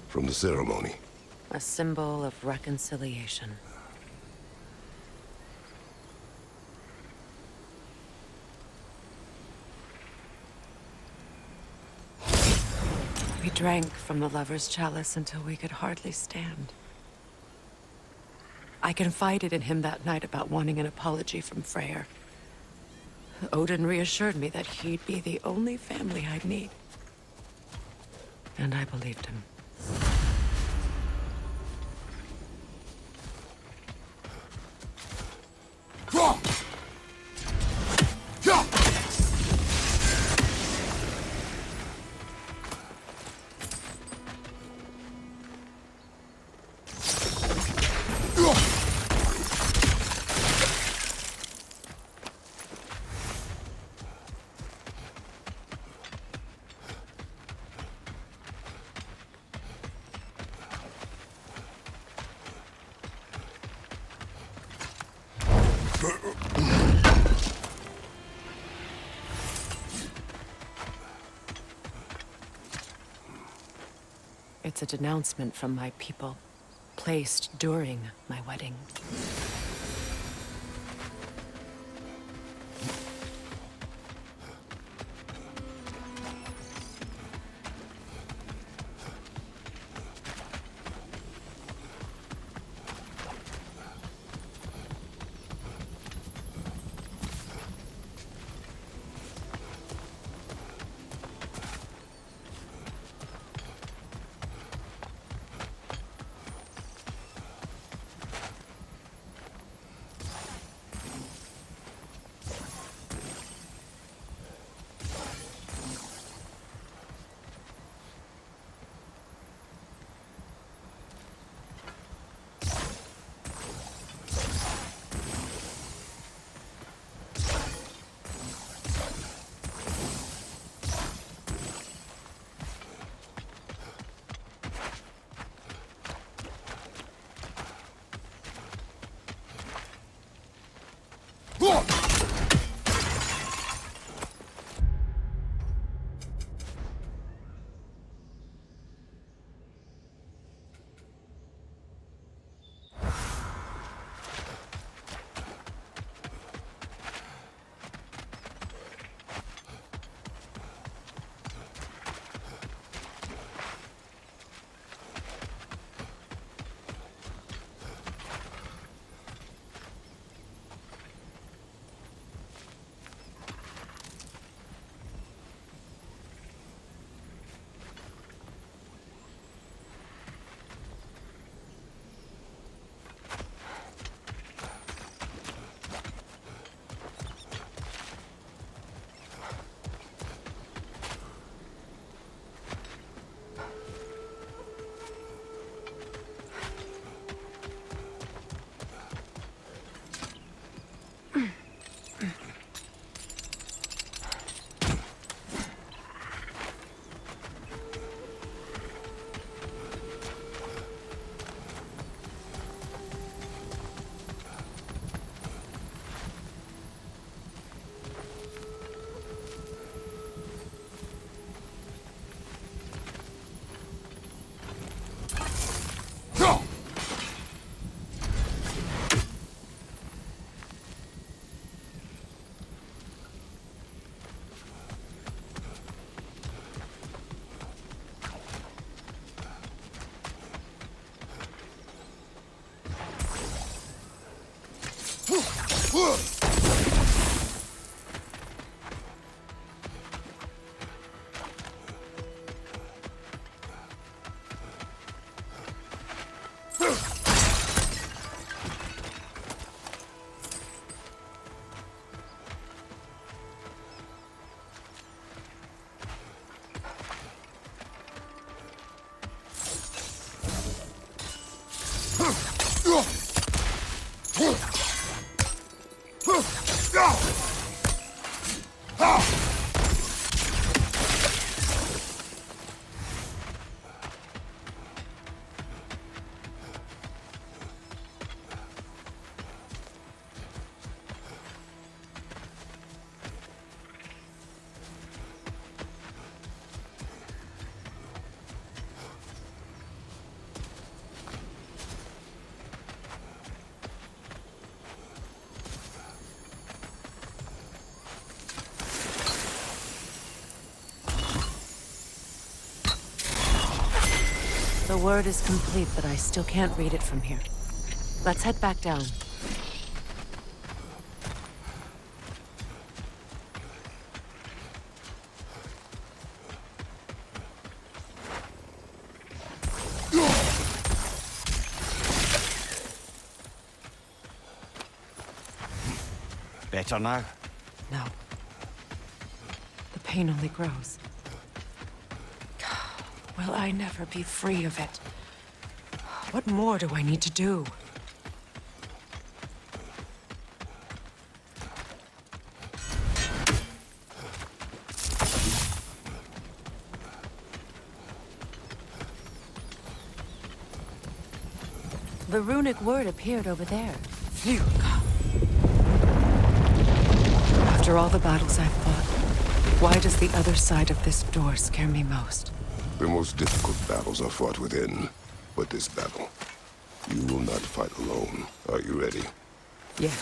From the ceremony. A symbol of reconciliation. We drank from the lover's chalice until we could hardly stand. I confided in him that night about wanting an apology from Freya. Odin reassured me that he'd be the only family I'd need. And I believed him. It's a denouncement from my people, placed during my wedding. The word is complete, but I still can't read it from here. Let's head back down. Better now? No. The pain only grows. Will I never be free of it? What more do I need to do? The runic word appeared over there. Phew. After all the battles I've fought, why does the other side of this door scare me most? The most difficult battles are fought within, but this battle, you will not fight alone. Are you ready? Yes.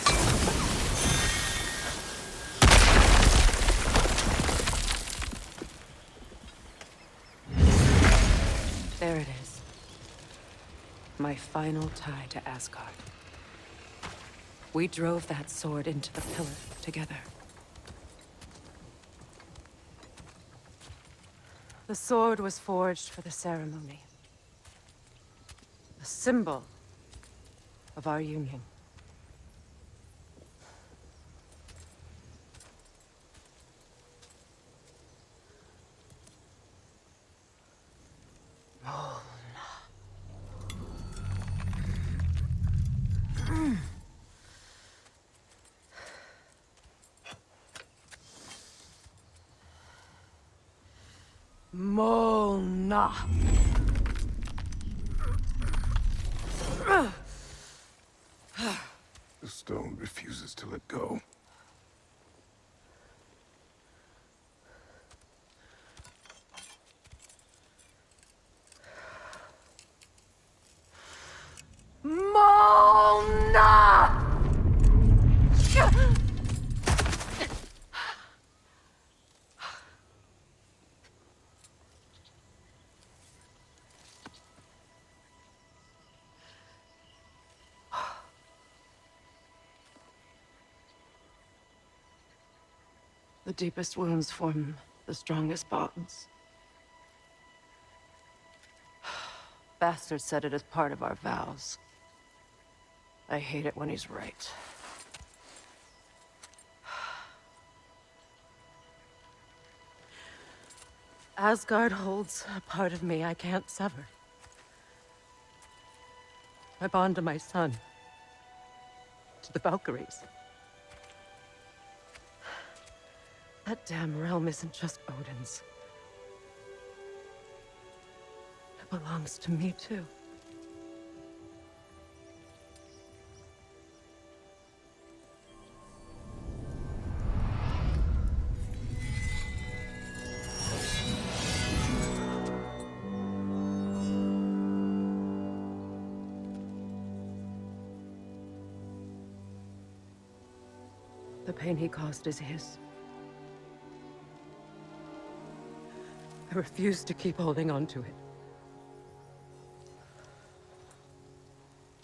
There it is. My final tie to Asgard. We drove that sword into the pillar together. The sword was forged for the ceremony. A symbol of our union. Molna. The stone refuses to let go. Molna! The deepest wounds form the strongest bonds. Bastard said it as part of our vows. I hate it when he's right. Asgard holds a part of me I can't sever. I bond to my son. To the Valkyries. That damn realm isn't just Odin's. It belongs to me, too. The pain he caused is his. I refuse to keep holding on to it.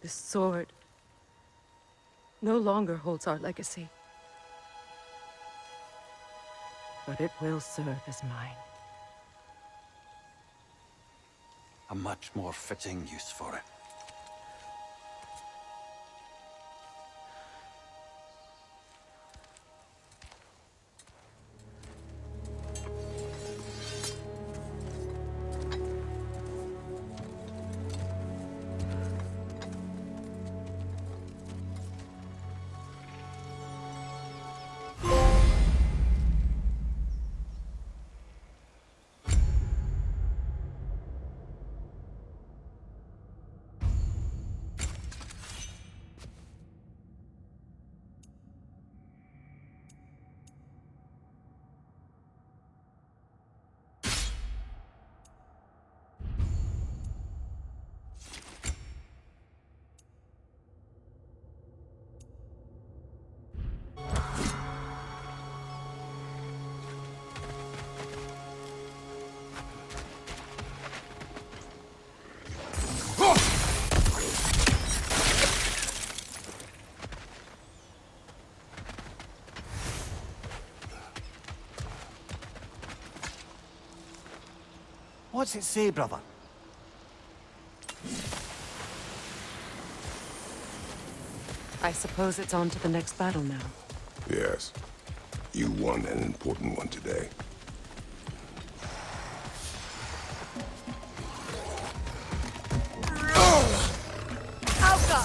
This sword no longer holds our legacy. But it will serve as mine. A much more fitting use for it. What's it say, brother? I suppose it's on to the next battle now. Yes. You won an important one today. Alka!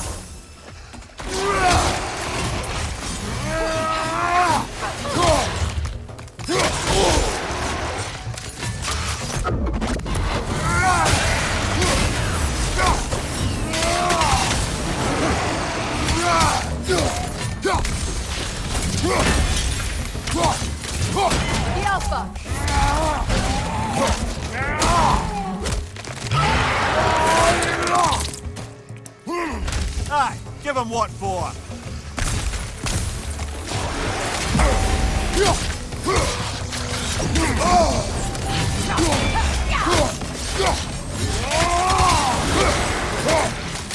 The Alpha! Aye, give him what for.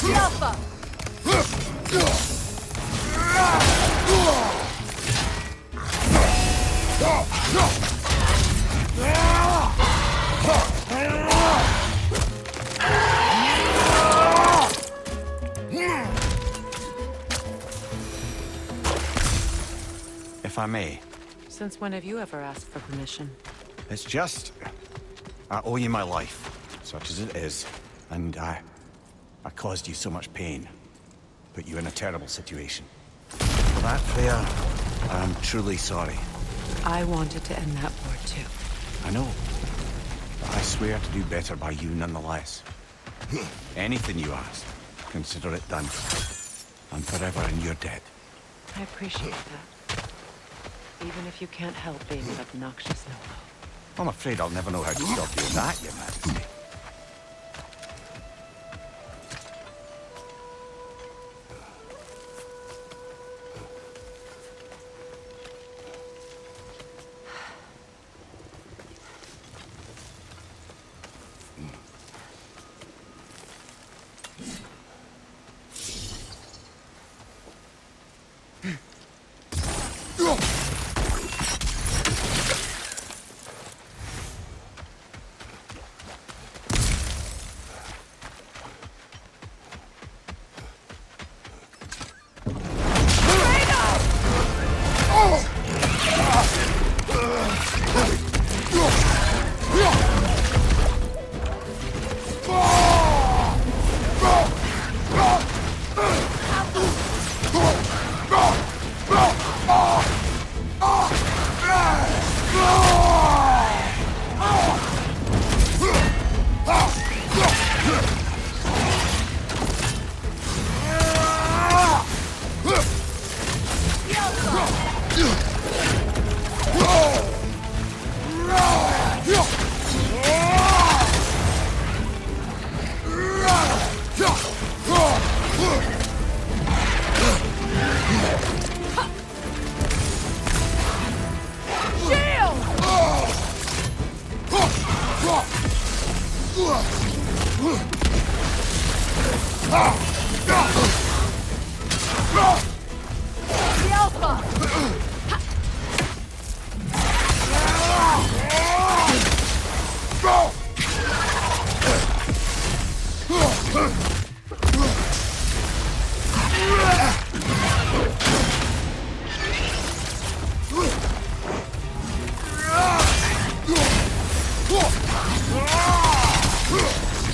The Alpha! If I may. Since when have you ever asked for permission? It's just... I owe you my life, such as it is. And I caused you so much pain. Put you in a terrible situation. For that, Freya, I am truly sorry. I wanted to end that war too. I know. But I swear to do better by you nonetheless. Anything you ask, consider it done. I'm forever in your debt. I appreciate that. Even if you can't help being an obnoxious noble. I'm afraid I'll never know how to stop doing that, Your Majesty.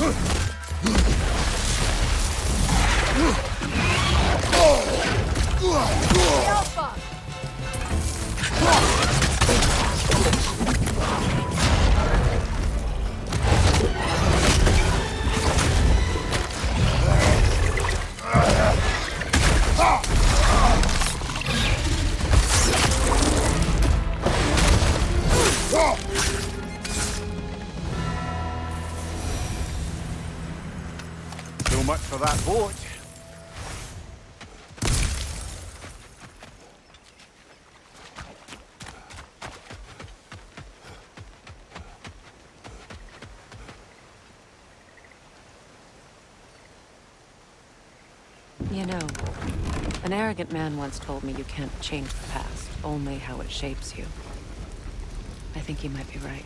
Alpha! So much for that boat. You know, an arrogant man once told me you can't change the past, only how it shapes you. I think he might be right.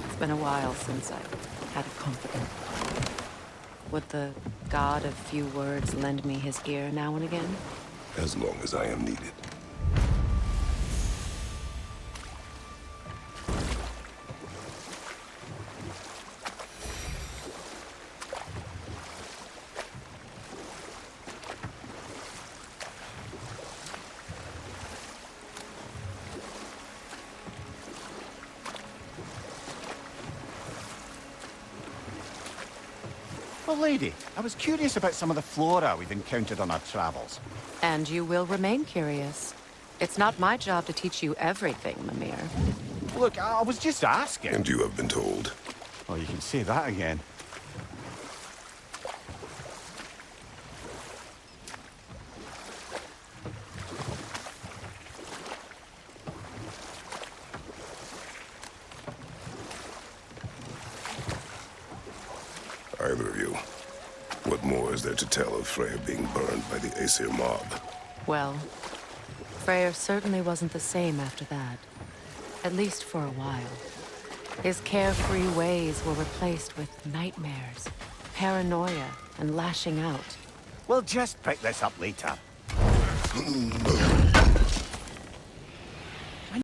It's been a while since I've had a confidant. Would the god of few words lend me his ear now and again? As long as I am needed. Well, lady, I was curious about some of the flora we've encountered on our travels. And you will remain curious. It's not my job to teach you everything, Mimir. Look, I was just asking. And you have been told. Oh, you can say that again. Either of you. What more is there to tell of Freya being burned by the Aesir mob? Well, Freyr certainly wasn't the same after that. At least for a while. His carefree ways were replaced with nightmares, paranoia, and lashing out. We'll just pick this up later.